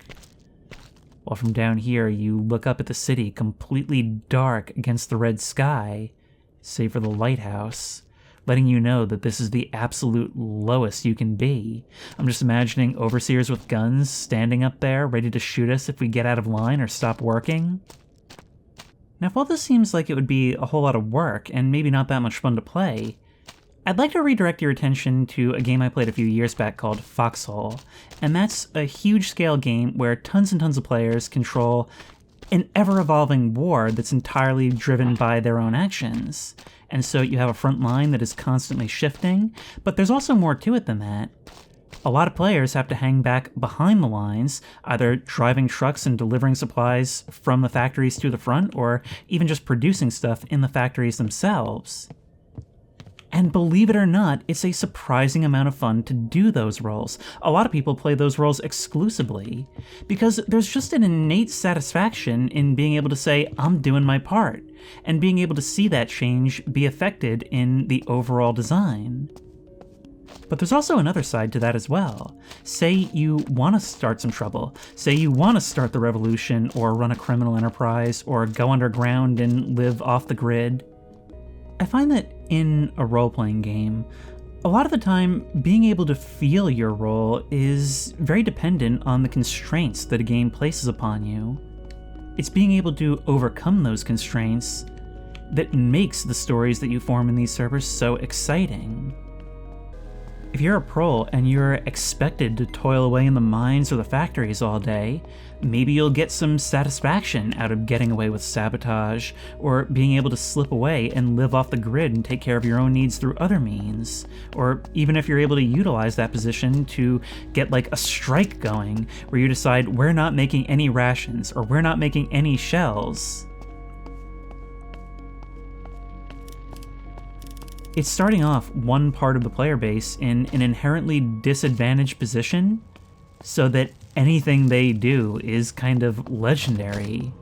While from down here, you look up at the city, completely dark against the red sky, save for the lighthouse, letting you know that this is the absolute lowest you can be. I'm just imagining overseers with guns standing up there, ready to shoot us if we get out of line or stop working. Now, while this seems like it would be a whole lot of work, and maybe not that much fun to play, I'd like to redirect your attention to a game I played a few years back called Foxhole, and that's a huge-scale game where tons and tons of players control an ever-evolving war that's entirely driven by their own actions. And so you have a front line that is constantly shifting, but there's also more to it than that. A lot of players have to hang back behind the lines, either driving trucks and delivering supplies from the factories to the front, or even just producing stuff in the factories themselves. And believe it or not, it's a surprising amount of fun to do those roles. A lot of people play those roles exclusively, because there's just an innate satisfaction in being able to say, I'm doing my part, and being able to see that change be affected in the overall design. But there's also another side to that as well. Say you want to start some trouble. Say you want to start the revolution, or run a criminal enterprise, or go underground and live off the grid. I find that in a role-playing game, a lot of the time, being able to feel your role is very dependent on the constraints that a game places upon you. It's being able to overcome those constraints that makes the stories that you form in these servers so exciting. If you're a pro and you're expected to toil away in the mines or the factories all day, maybe you'll get some satisfaction out of getting away with sabotage, or being able to slip away and live off the grid and take care of your own needs through other means. Or even if you're able to utilize that position to get like a strike going, where you decide we're not making any rations, or we're not making any shells. it's starting off one part of the player base in an inherently disadvantaged position so that anything they do is kind of legendary.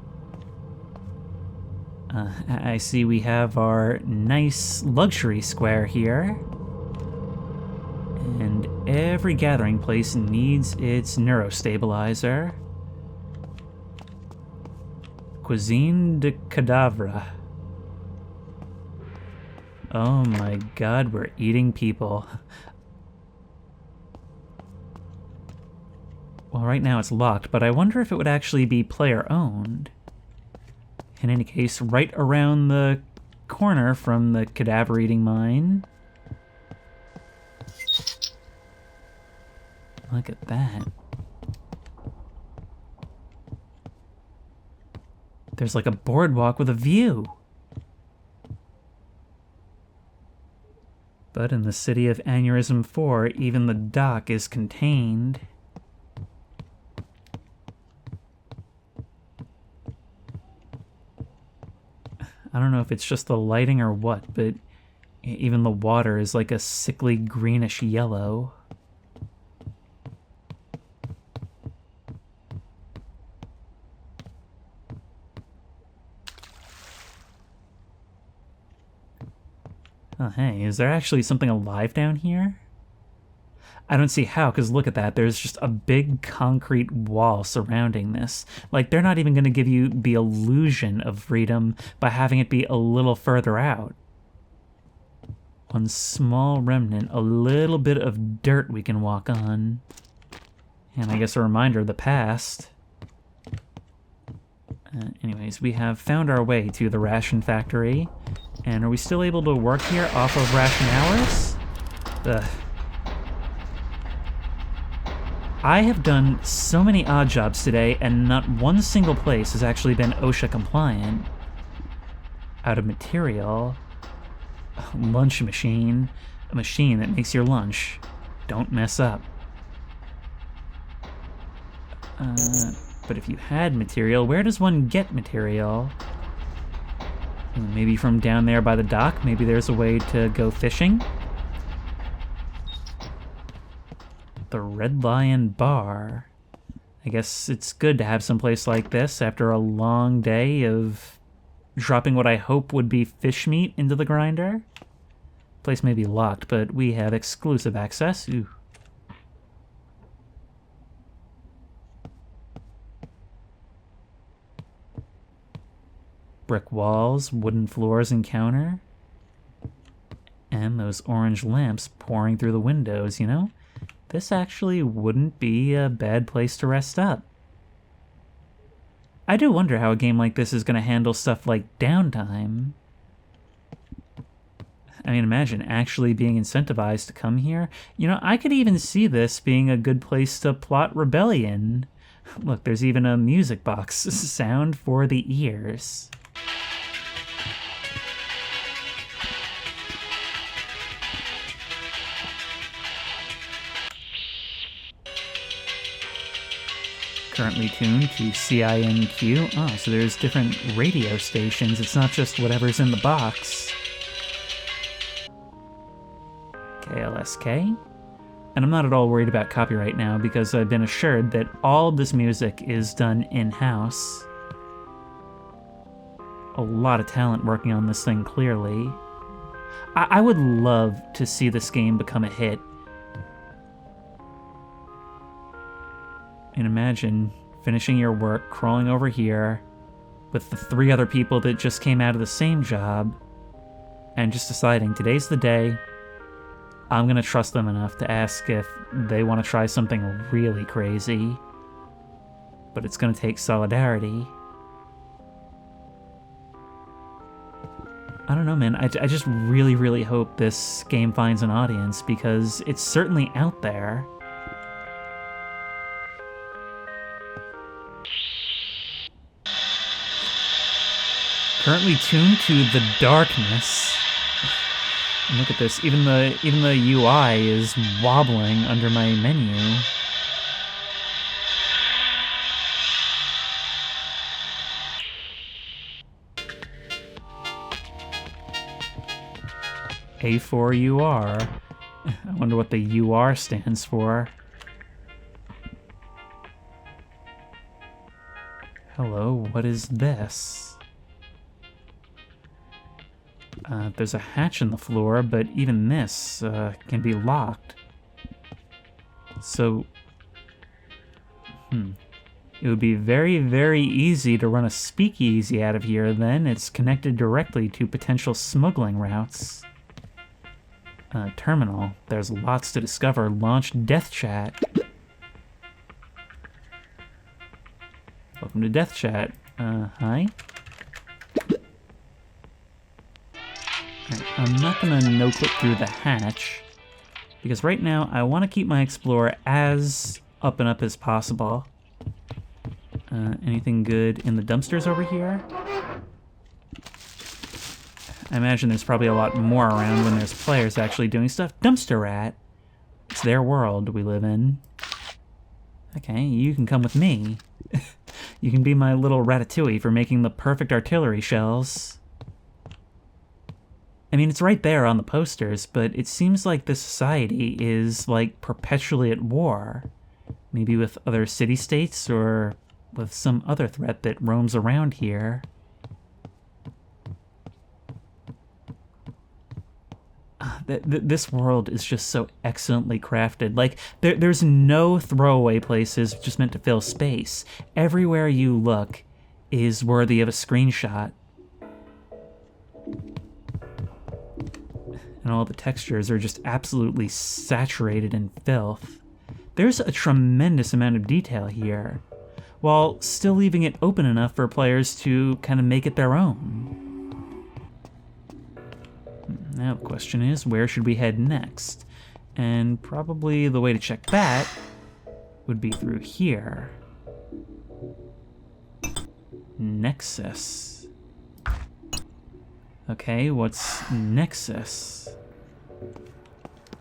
I see we have our nice luxury square here. And every gathering place needs its neurostabilizer. Cuisine de cadavre. Oh my god, we're eating people. Well, right now it's locked, but I wonder if it would actually be player-owned. In any case, right around the corner from the cadaver-eating mine. Look at that. There's like a boardwalk with a view. But in the city of Aneurism 4, even the dock is contained. I don't know if it's just the lighting or what, but even the water is like a sickly greenish yellow. Oh, hey, is there actually something alive down here? I don't see how, because look at that. There's just a big concrete wall surrounding this. Like, they're not even going to give you the illusion of freedom by having it be a little further out. One small remnant, a little bit of dirt we can walk on. And I guess a reminder of the past. Anyways, we have found our way to the ration factory. And are we still able to work here off of ration hours? Ugh. I have done so many odd jobs today, and not one single place has actually been OSHA compliant. Out of material. Lunch machine. A machine that makes your lunch. Don't mess up. But if you had material, where does one get material? Maybe from down there by the dock? Maybe there's a way to go fishing? The Red Lion Bar. I guess it's good to have some place like this after a long day of dropping what I hope would be fish meat into the grinder. Place may be locked, but we have exclusive access. Ooh. Brick walls, wooden floors and counter. And those orange lamps pouring through the windows, you know? This actually wouldn't be a bad place to rest up. I do wonder how a game like this is going to handle stuff like downtime. I mean, imagine actually being incentivized to come here. You know, I could even see this being a good place to plot rebellion. Look, there's even a music box. Sound for the ears. Currently tuned to CINQ. Oh, so there's different radio stations. It's not just whatever's in the box. KLSK. And I'm not at all worried about copyright now because I've been assured that all of this music is done in-house. A lot of talent working on this thing, clearly. I would love to see this game become a hit. And imagine finishing your work, crawling over here with the 3 other people that just came out of the same job, and just deciding today's the day. I'm going to trust them enough to ask if they want to try something really crazy. But it's going to take solidarity. I don't know, man. I just really, really hope this game finds an audience because it's certainly out there. Currently tuned to the darkness. And look at this. Even the UI is wobbling under my menu. A4UR. I wonder what the UR stands for. Hello, what is this? There's a hatch in the floor, but even this can be locked. So, it would be very, very easy to run a speakeasy out of here then. It's connected directly to potential smuggling routes. Terminal. There's lots to discover. Launch Death Chat. Welcome to Death Chat. Hi. Alright, I'm not gonna no-click through the hatch, because right now I want to keep my Explorer as up and up as possible. Anything good in the dumpsters over here? I imagine there's probably a lot more around when there's players actually doing stuff. Dumpster Rat! It's their world we live in. Okay, you can come with me. You can be my little ratatouille for making the perfect artillery shells. I mean, it's right there on the posters, but it seems like this society is, like, perpetually at war. Maybe with other city-states, or with some other threat that roams around here. This world is just so excellently crafted. Like, there's no throwaway places just meant to fill space. Everywhere you look is worthy of a screenshot. And all the textures are just absolutely saturated in filth. There's a tremendous amount of detail here, while still leaving it open enough for players to kind of make it their own. Now the question is, where should we head next? And probably the way to check that would be through here. Nexus. Okay, what's Nexus?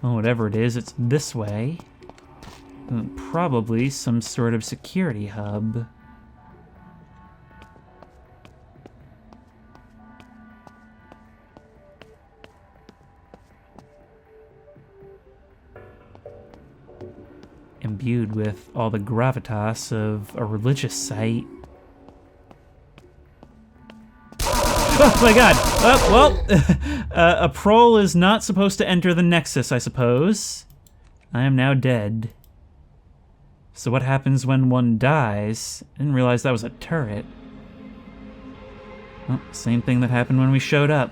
Well, whatever it is, it's this way. Probably some sort of security hub. Imbued with all the gravitas of a religious site. Oh my god! A prole is not supposed to enter the Nexus, I suppose. I am now dead. So what happens when one dies? I didn't realize that was a turret. Well, same thing that happened when we showed up.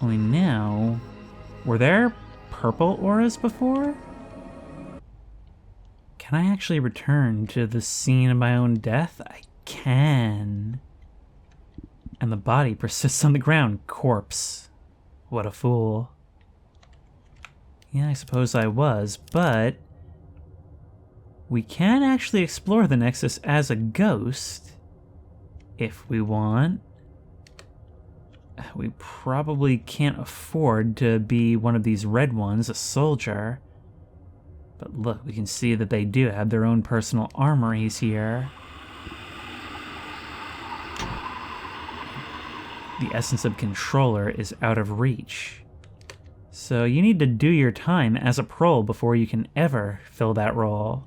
Only now... Were there purple auras before? Can I actually return to the scene of my own death? I can. And the body persists on the ground. Corpse. What a fool. Yeah, I suppose I was, but... we can actually explore the Nexus as a ghost, if we want. We probably can't afford to be one of these red ones, a soldier. But look, we can see that they do have their own personal armories here. The essence of controller is out of reach. So you need to do your time as a prole before you can ever fill that role.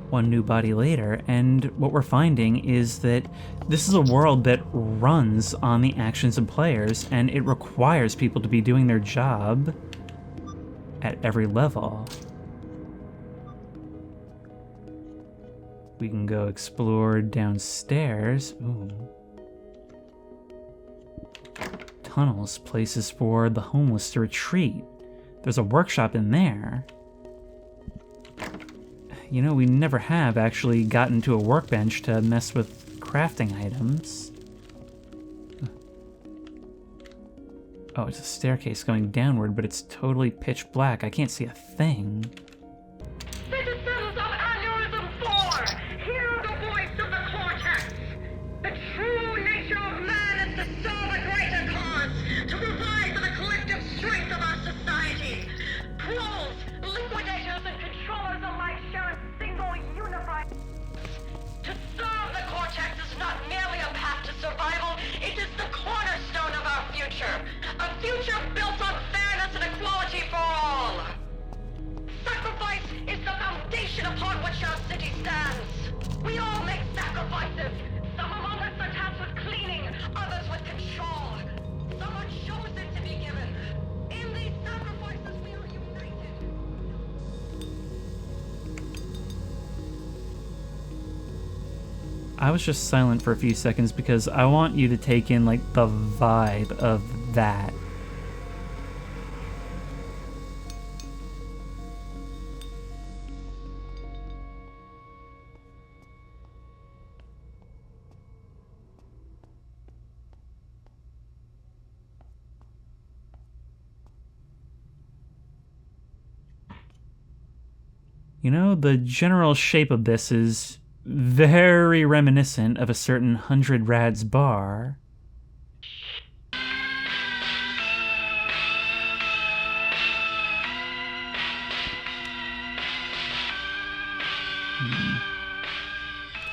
One new body later, and what we're finding is that this is a world that runs on the actions of players, and it requires people to be doing their job at every level. We can go explore downstairs. Ooh. Tunnels, places for the homeless to retreat. There's a workshop in there. You know, we never have actually gotten to a workbench to mess with crafting items. Oh, it's a staircase going downward, but it's totally pitch black. I can't see a thing. Citizens of Aneurism 4, hear the voice of the cortex. The true nature of man is to serve a greater cause, to provide for the collective strength of our society. Trolls, liquidators, and controllers of I was just silent for a few seconds because I want you to take in, like, the vibe of that. You know, the general shape of this is very reminiscent of a certain 100 Rads bar.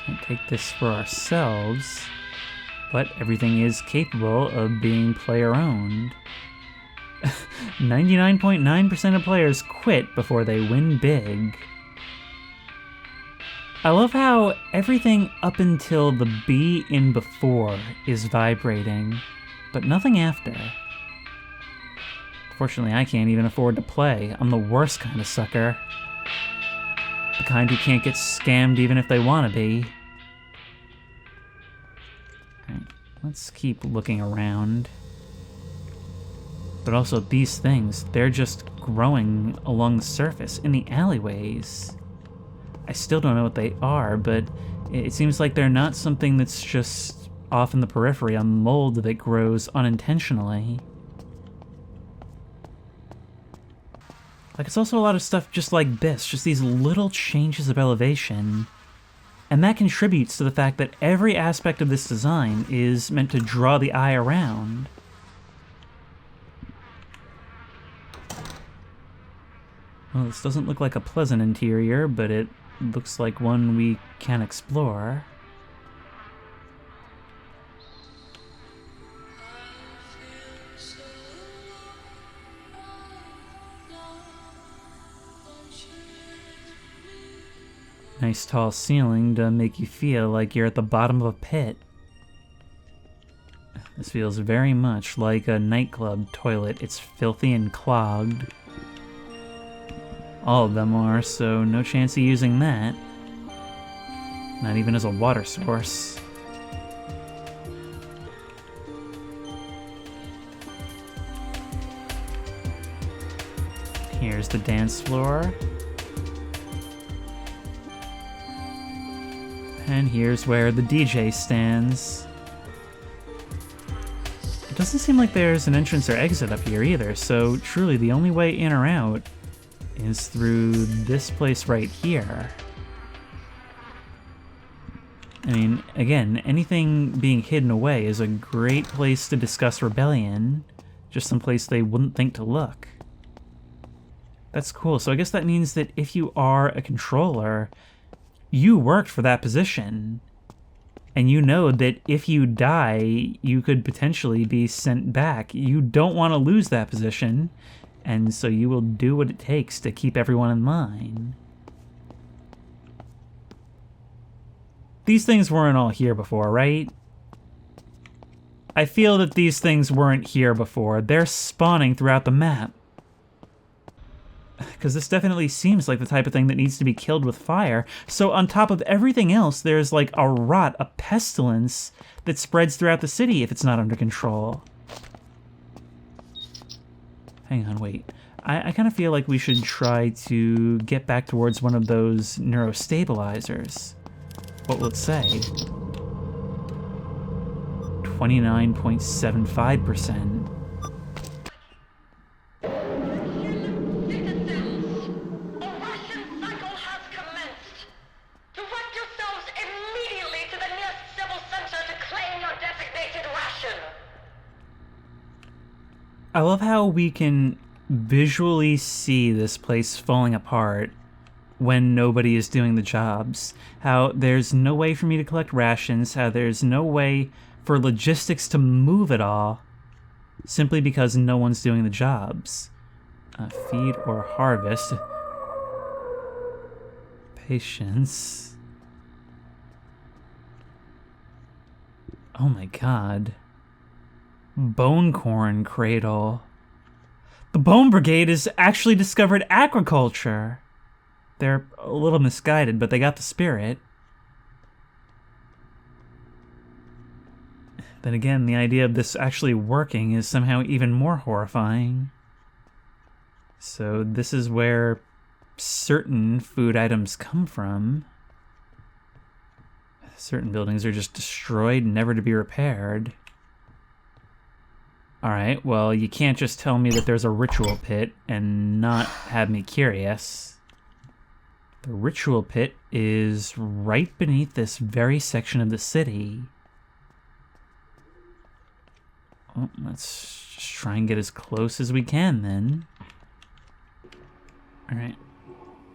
Can't take this for ourselves, but everything is capable of being player-owned. 99.9% of players quit before they win big. I love how everything up until the B in before is vibrating, but nothing after. Fortunately, I can't even afford to play. I'm the worst kind of sucker. The kind who can't get scammed even if they want to be. Alright, let's keep looking around. But also, these things, they're just growing along the surface, in the alleyways. I still don't know what they are, but it seems like they're not something that's just off in the periphery, a mold that grows unintentionally. Like, it's also a lot of stuff just like this, just these little changes of elevation. And that contributes to the fact that every aspect of this design is meant to draw the eye around. Well, this doesn't look like a pleasant interior, but it looks like one we can explore. Nice tall ceiling to make you feel like you're at the bottom of a pit. This feels very much like a nightclub toilet. It's filthy and clogged. All of them are, so no chance of using that. Not even as a water source. Here's the dance floor. And here's where the DJ stands. It doesn't seem like there's an entrance or exit up here either, so truly the only way in or out is through this place right here. I mean, again, anything being hidden away is a great place to discuss rebellion. Just some place they wouldn't think to look. That's cool. So I guess that means that if you are a controller, you worked for that position. And you know that if you die, you could potentially be sent back. You don't want to lose that position. And so you will do what it takes to keep everyone in line. These things weren't all here before, right? I feel that these things weren't here before. They're spawning throughout the map. Because this definitely seems like the type of thing that needs to be killed with fire. So on top of everything else, there's like a rot, a pestilence that spreads throughout the city if it's not under control. Hang on, wait. I kind of feel like we should try to get back towards one of those neurostabilizers. What will it say? 29.75%. I love how we can visually see this place falling apart when nobody is doing the jobs. How there's no way for me to collect rations, how there's no way for logistics to move at all, simply because no one's doing the jobs. Feed or harvest. Patience. Oh my god. Bone corn cradle. The Bone Brigade has actually discovered agriculture. They're a little misguided, but they got the spirit. Then again, the idea of this actually working is somehow even more horrifying. So this is where certain food items come from. Certain buildings are just destroyed, never to be repaired. Alright, well, you can't just tell me that there's a ritual pit and not have me curious. The ritual pit is right beneath this very section of the city. Well, let's just try and get as close as we can then. Alright.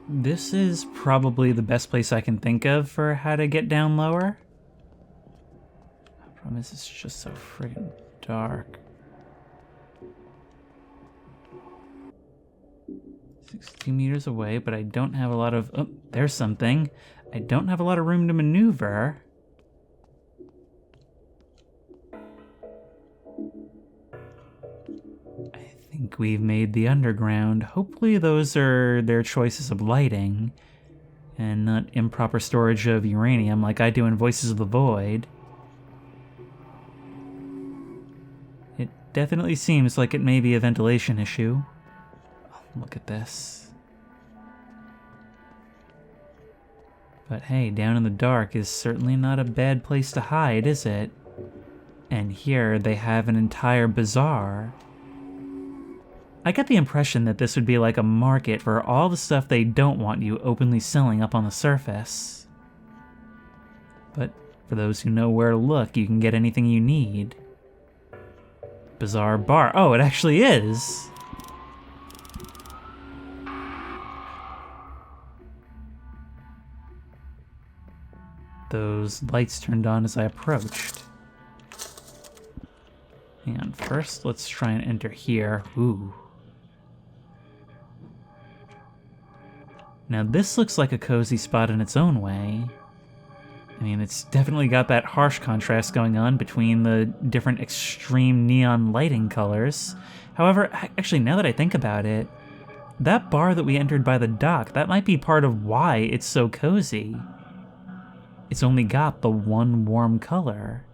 This is probably the best place I can think of for how to get down lower. The problem is it's just so friggin' dark. 60 meters away, but I don't have a lot of... Oh, there's something. I don't have a lot of room to maneuver. I think we've made the underground. Hopefully those are their choices of lighting and not improper storage of uranium like I do in Voices of the Void. It definitely seems like it may be a ventilation issue. Oh, look at this. But hey, down in the dark is certainly not a bad place to hide, is it? And here they have an entire bazaar. I get the impression that this would be like a market for all the stuff they don't want you openly selling up on the surface. But for those who know where to look, you can get anything you need. Bazaar bar. Oh, it actually is! Those lights turned on as I approached. Hang on, first let's try and enter here. Ooh. Now this looks like a cozy spot in its own way. I mean, it's definitely got that harsh contrast going on between the different extreme neon lighting colors. However, actually, now that I think about it, that bar that we entered by the dock, that might be part of why it's so cozy. It's only got the one warm color.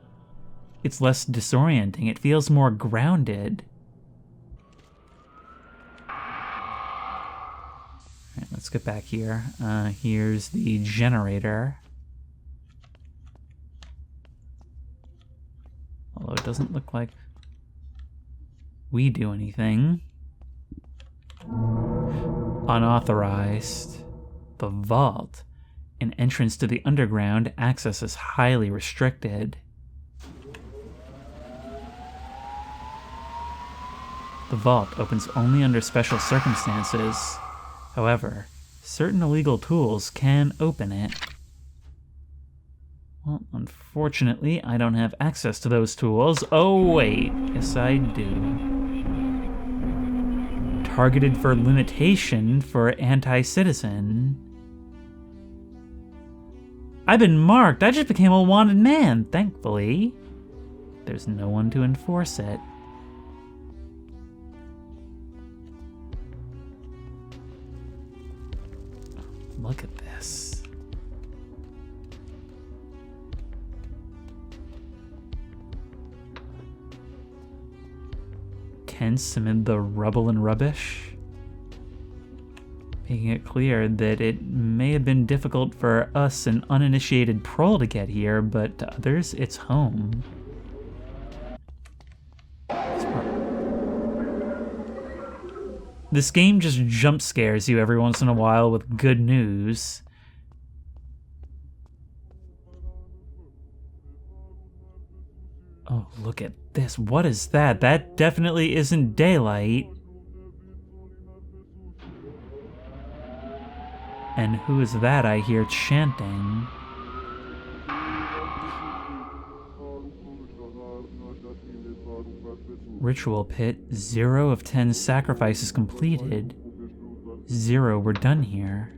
It's less disorienting, it feels more grounded. Alright, let's get back here. Here's the generator. Although it doesn't look like we do anything. Unauthorized. The vault. An entrance to the underground, access is highly restricted. The vault opens only under special circumstances. However, certain illegal tools can open it. Well, unfortunately, I don't have access to those tools. Oh, wait. Yes, I do. Targeted for limitation for anti-citizen. I've been marked. I just became a wanted man, thankfully. There's no one to enforce it. Look at this. Tense amid the rubble and rubbish, making it clear that it may have been difficult for us, an uninitiated prole, to get here, but to others, it's home. This game just jump scares you every once in a while with good news. Oh, look at this. What is that? That definitely isn't daylight. And who is that I hear chanting? Ritual pit, 0 of 10 sacrifices completed. 0 were done here.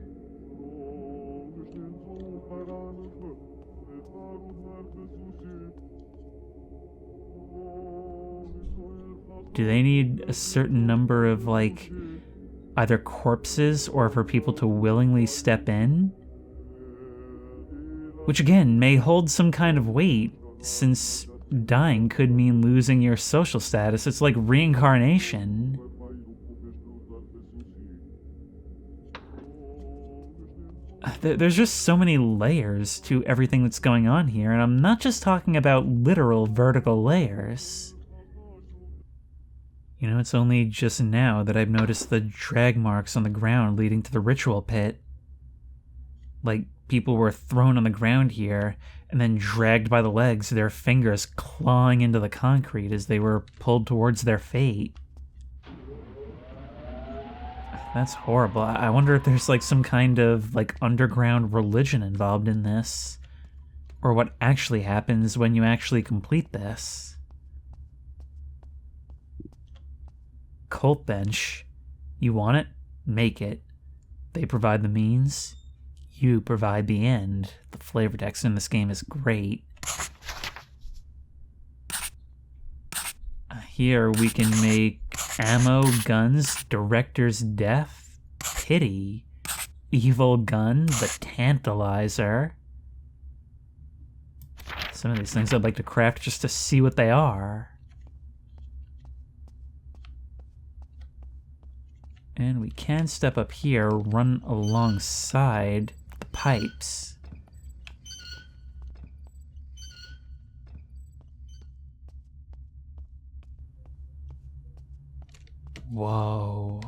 Do they need a certain number of, like, either corpses or for people to willingly step in? Which again, may hold some kind of weight, since dying could mean losing your social status. It's like reincarnation. There's just so many layers to everything that's going on here, and I'm not just talking about literal vertical layers. You know, it's only just now that I've noticed the drag marks on the ground leading to the ritual pit. Like, people were thrown on the ground here, and then dragged by the legs, their fingers clawing into the concrete as they were pulled towards their fate. That's horrible. I wonder if there's like some kind of like underground religion involved in this, or what actually happens when you actually complete this. Cult bench. You want it? Make it. They provide the means. You provide the end. The flavor text in this game is great. Here we can make ammo, guns, director's death, pity, evil gun, the tantalizer. Some of these things I'd like to craft just to see what they are. And we can step up here, run alongside the pipes. Whoa.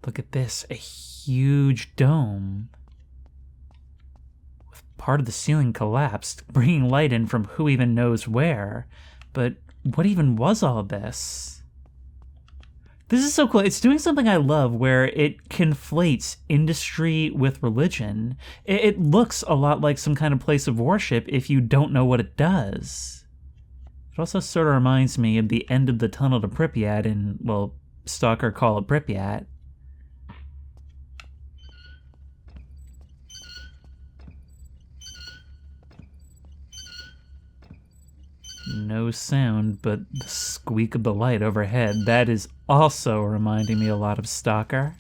Look at this, a huge dome. With part of the ceiling collapsed, bringing light in from who even knows where. But what even was all this? This is so cool. It's doing something I love where it conflates industry with religion. It looks a lot like some kind of place of worship if you don't know what it does. It also sort of reminds me of the end of the tunnel to Pripyat in, well, Stalker Call of Pripyat. No sound, but the squeak of the light overhead. That is also reminding me a lot of Stalker.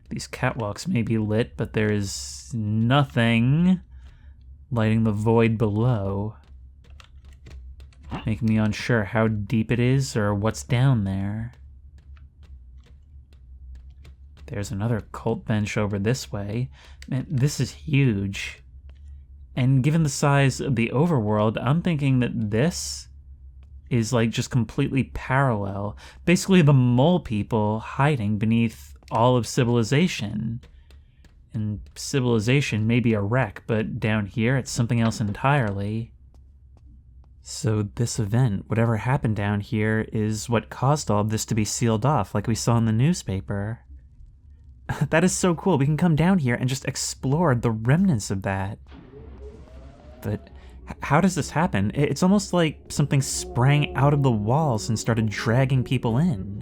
These catwalks may be lit, but there is nothing lighting the void below, making me unsure how deep it is or what's down there. There's another cult bench over this way. Man, this is huge. And given the size of the overworld, I'm thinking that this is like just completely parallel. Basically the mole people hiding beneath all of civilization. And civilization may be a wreck, but down here it's something else entirely. So this event, whatever happened down here, is what caused all of this to be sealed off, like we saw in the newspaper. That is so cool. We can come down here and just explore the remnants of that. But how does this happen? It's almost like something sprang out of the walls and started dragging people in.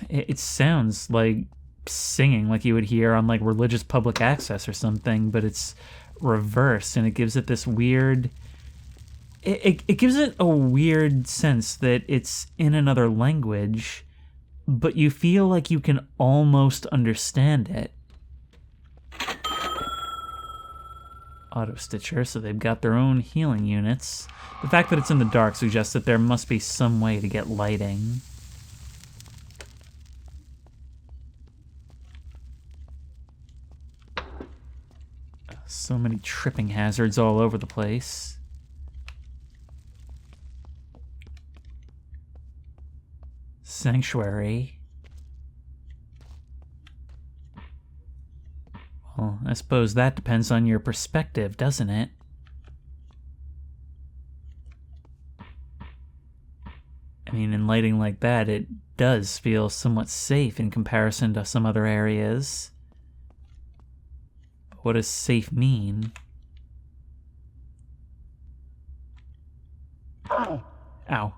It sounds like singing like you would hear on like religious public access or something, but it's reversed and it gives it this weird... It gives it a weird sense that it's in another language, but you feel like you can almost understand it. Auto Stitcher, so they've got their own healing units. The fact that it's in the dark suggests that there must be some way to get lighting. So many tripping hazards all over the place. Sanctuary. Well, I suppose that depends on your perspective, doesn't it? I mean, in lighting like that, it does feel somewhat safe in comparison to some other areas. But what does safe mean? Ow.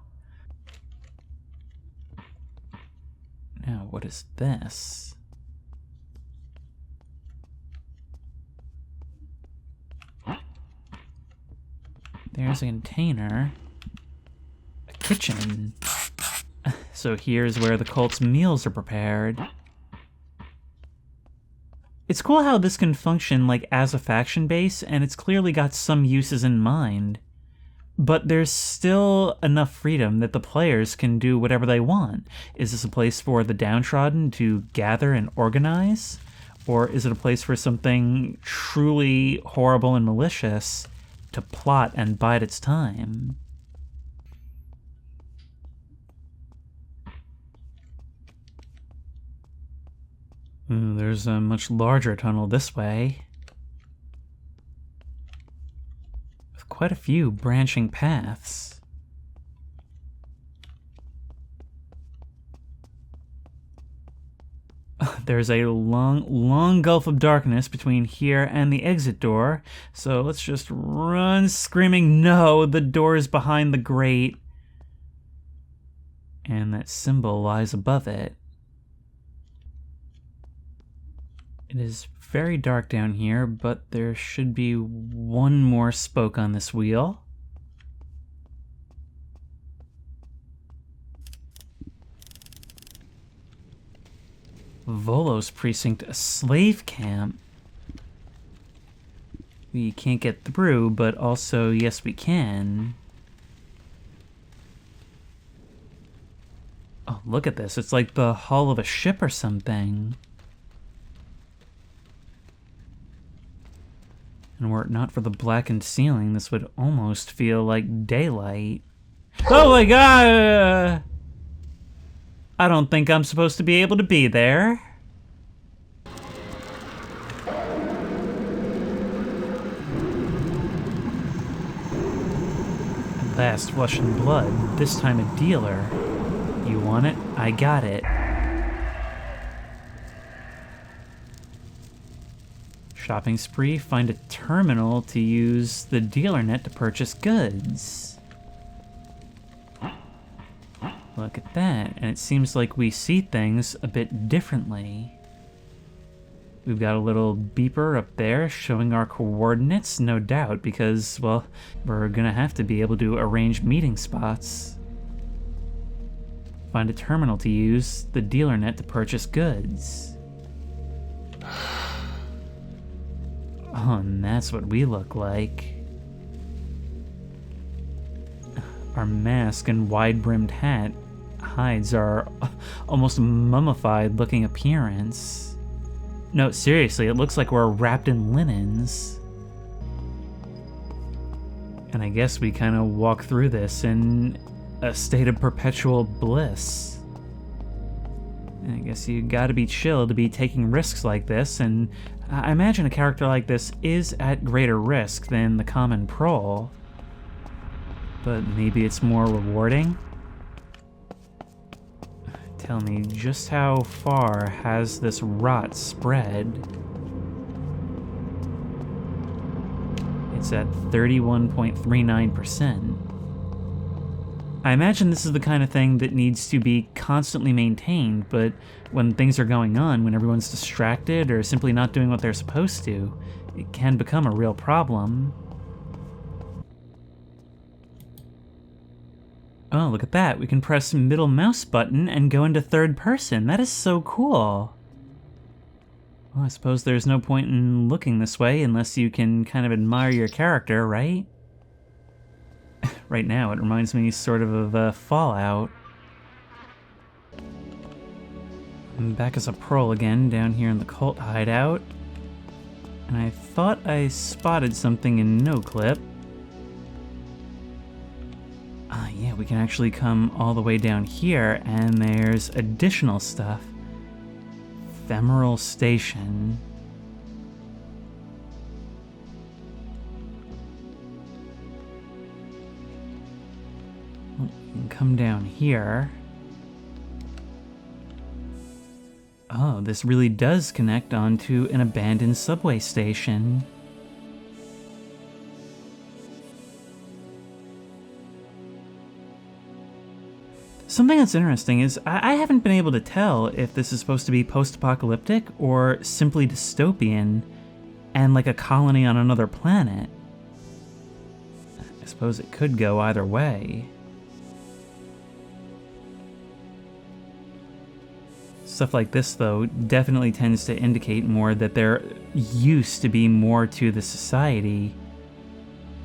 Now, what is this? There's a container. A kitchen. So here's where the cult's meals are prepared. It's cool how this can function like as a faction base, and it's clearly got some uses in mind. But there's still enough freedom that the players can do whatever they want. Is this a place for the downtrodden to gather and organize? Or is it a place for something truly horrible and malicious to plot and bide its time? There's a much larger tunnel this way, with quite a few branching paths. There's a long gulf of darkness between here and the exit door, so let's just run screaming, no, the door is behind the grate, and that symbol lies above it. It is very dark down here, but there should be one more spoke on this wheel. Volo's Precinct, a slave camp. We can't get through, but also, yes, we can. Oh, look at this. It's like the hull of a ship or something. And were it not for the blackened ceiling, this would almost feel like daylight. Oh my god! I don't think I'm supposed to be able to be there. At last, flesh and blood, this time a dealer. You want it? I got it. Shopping spree, find a terminal to use the dealer net to purchase goods. Look at that, and it seems like we see things a bit differently. We've got a little beeper up there showing our coordinates, no doubt, because, well, we're gonna have to be able to arrange meeting spots. Find a terminal to use the dealer net to purchase goods. Oh, and that's what we look like. Our mask and wide-brimmed hat hides our almost mummified-looking appearance. No, seriously, it looks like we're wrapped in linens. And I guess we kind of walk through this in a state of perpetual bliss. I guess you gotta be chill to be taking risks like this, and I imagine a character like this is at greater risk than the common prole. But maybe it's more rewarding? Tell me, just how far has this rot spread? It's at 31.39%. I imagine this is the kind of thing that needs to be constantly maintained, but when things are going on, when everyone's distracted or simply not doing what they're supposed to, it can become a real problem. Oh, look at that. We can press middle mouse button and go into third person. That is so cool. Well, I suppose there's no point in looking this way unless you can kind of admire your character, right? Right now, it reminds me sort of Fallout. I'm back as a prole again, down here in the cult hideout. And I thought I spotted something in NoClip. Yeah, we can actually come all the way down here, and there's additional stuff. Ephemeral Station. We can come down here. Oh, this really does connect onto an abandoned subway station. Something that's interesting is I haven't been able to tell if this is supposed to be post-apocalyptic or simply dystopian and like a colony on another planet. I suppose it could go either way. Stuff like this, though, definitely tends to indicate more that there used to be more to the society,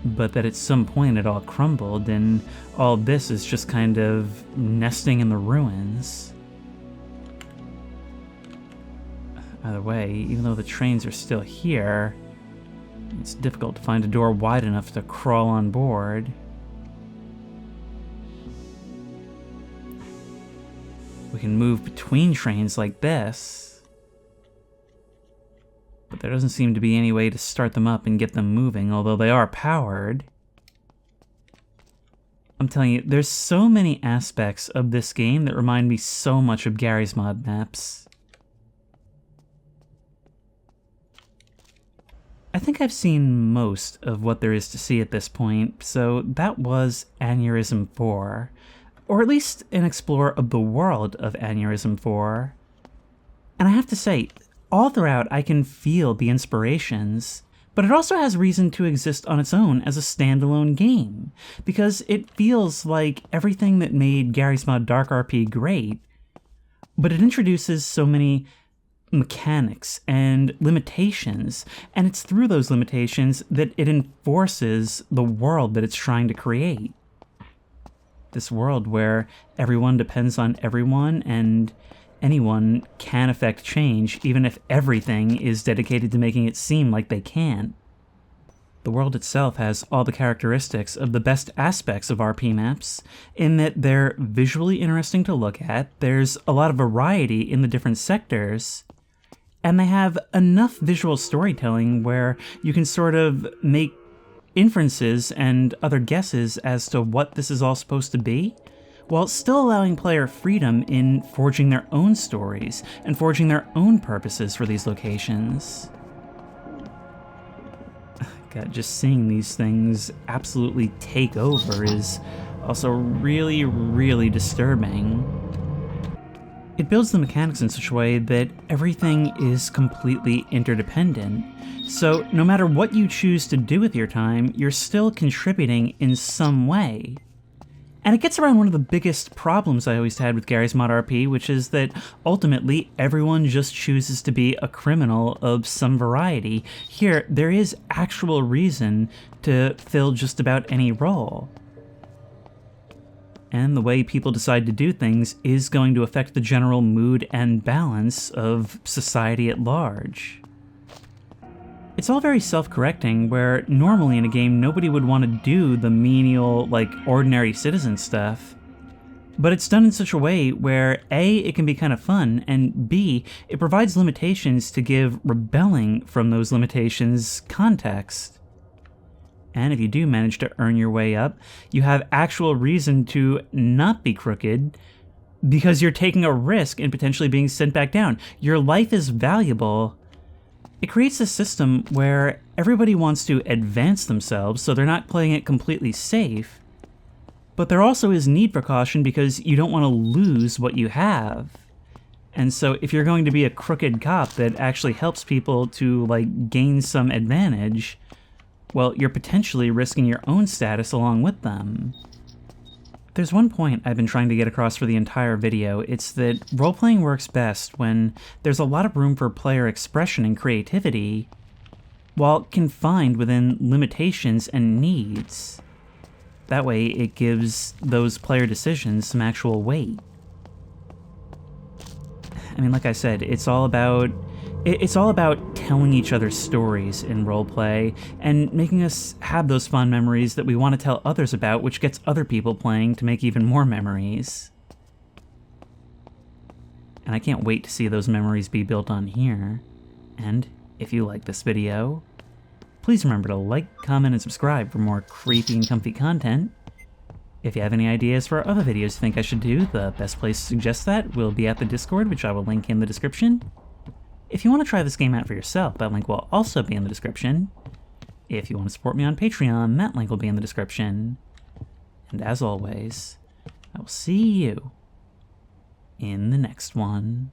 but that at some point it all crumbled, and all this is just kind of nesting in the ruins. Either way, even though the trains are still here, it's difficult to find a door wide enough to crawl on board. We can move between trains like this, but there doesn't seem to be any way to start them up and get them moving, although they are powered. I'm telling you, there's so many aspects of this game that remind me so much of Garry's Mod maps. I think I've seen most of what there is to see at this point, so that was Aneurism 4. Or at least an explorer of the world of Aneurism 4. And I have to say, all throughout I can feel the inspirations, but it also has reason to exist on its own as a standalone game, because it feels like everything that made Garry's Mod Dark RP great, but it introduces so many mechanics and limitations, and it's through those limitations that it enforces the world that it's trying to create. This world where everyone depends on everyone and anyone can affect change, even if everything is dedicated to making it seem like they can't. The world itself has all the characteristics of the best aspects of RP maps, in that they're visually interesting to look at, there's a lot of variety in the different sectors, and they have enough visual storytelling where you can sort of make inferences and other guesses as to what this is all supposed to be, while still allowing player freedom in forging their own stories and forging their own purposes for these locations. God, just seeing these things absolutely take over is also really, really disturbing. It builds the mechanics in such a way that everything is completely interdependent. So no matter what you choose to do with your time, you're still contributing in some way. And it gets around one of the biggest problems I always had with Garry's Mod RP, which is that ultimately everyone just chooses to be a criminal of some variety. Here, there is actual reason to fill just about any role. And the way people decide to do things is going to affect the general mood and balance of society at large. It's all very self-correcting, where normally in a game nobody would want to do the menial, like, ordinary citizen stuff. But it's done in such a way where A, it can be kind of fun, and B, it provides limitations to give rebelling from those limitations context. And if you do manage to earn your way up, you have actual reason to not be crooked, because you're taking a risk in potentially being sent back down. Your life is valuable. It creates a system where everybody wants to advance themselves, so they're not playing it completely safe, but there also is need for caution because you don't want to lose what you have. And so if you're going to be a crooked cop that actually helps people to, like, gain some advantage, well, you're potentially risking your own status along with them. There's one point I've been trying to get across for the entire video. It's that role-playing works best when there's a lot of room for player expression and creativity, while confined within limitations and needs. That way, it gives those player decisions some actual weight. I mean, like I said, it's all about telling each other stories in roleplay and making us have those fond memories that we want to tell others about, which gets other people playing to make even more memories. And I can't wait to see those memories be built on here. And if you like this video, please remember to like, comment, and subscribe for more creepy and comfy content. If you have any ideas for other videos you think I should do, the best place to suggest that will be at the Discord, which I will link in the description. If you want to try this game out for yourself, that link will also be in the description. If you want to support me on Patreon, that link will be in the description. And as always, I will see you in the next one.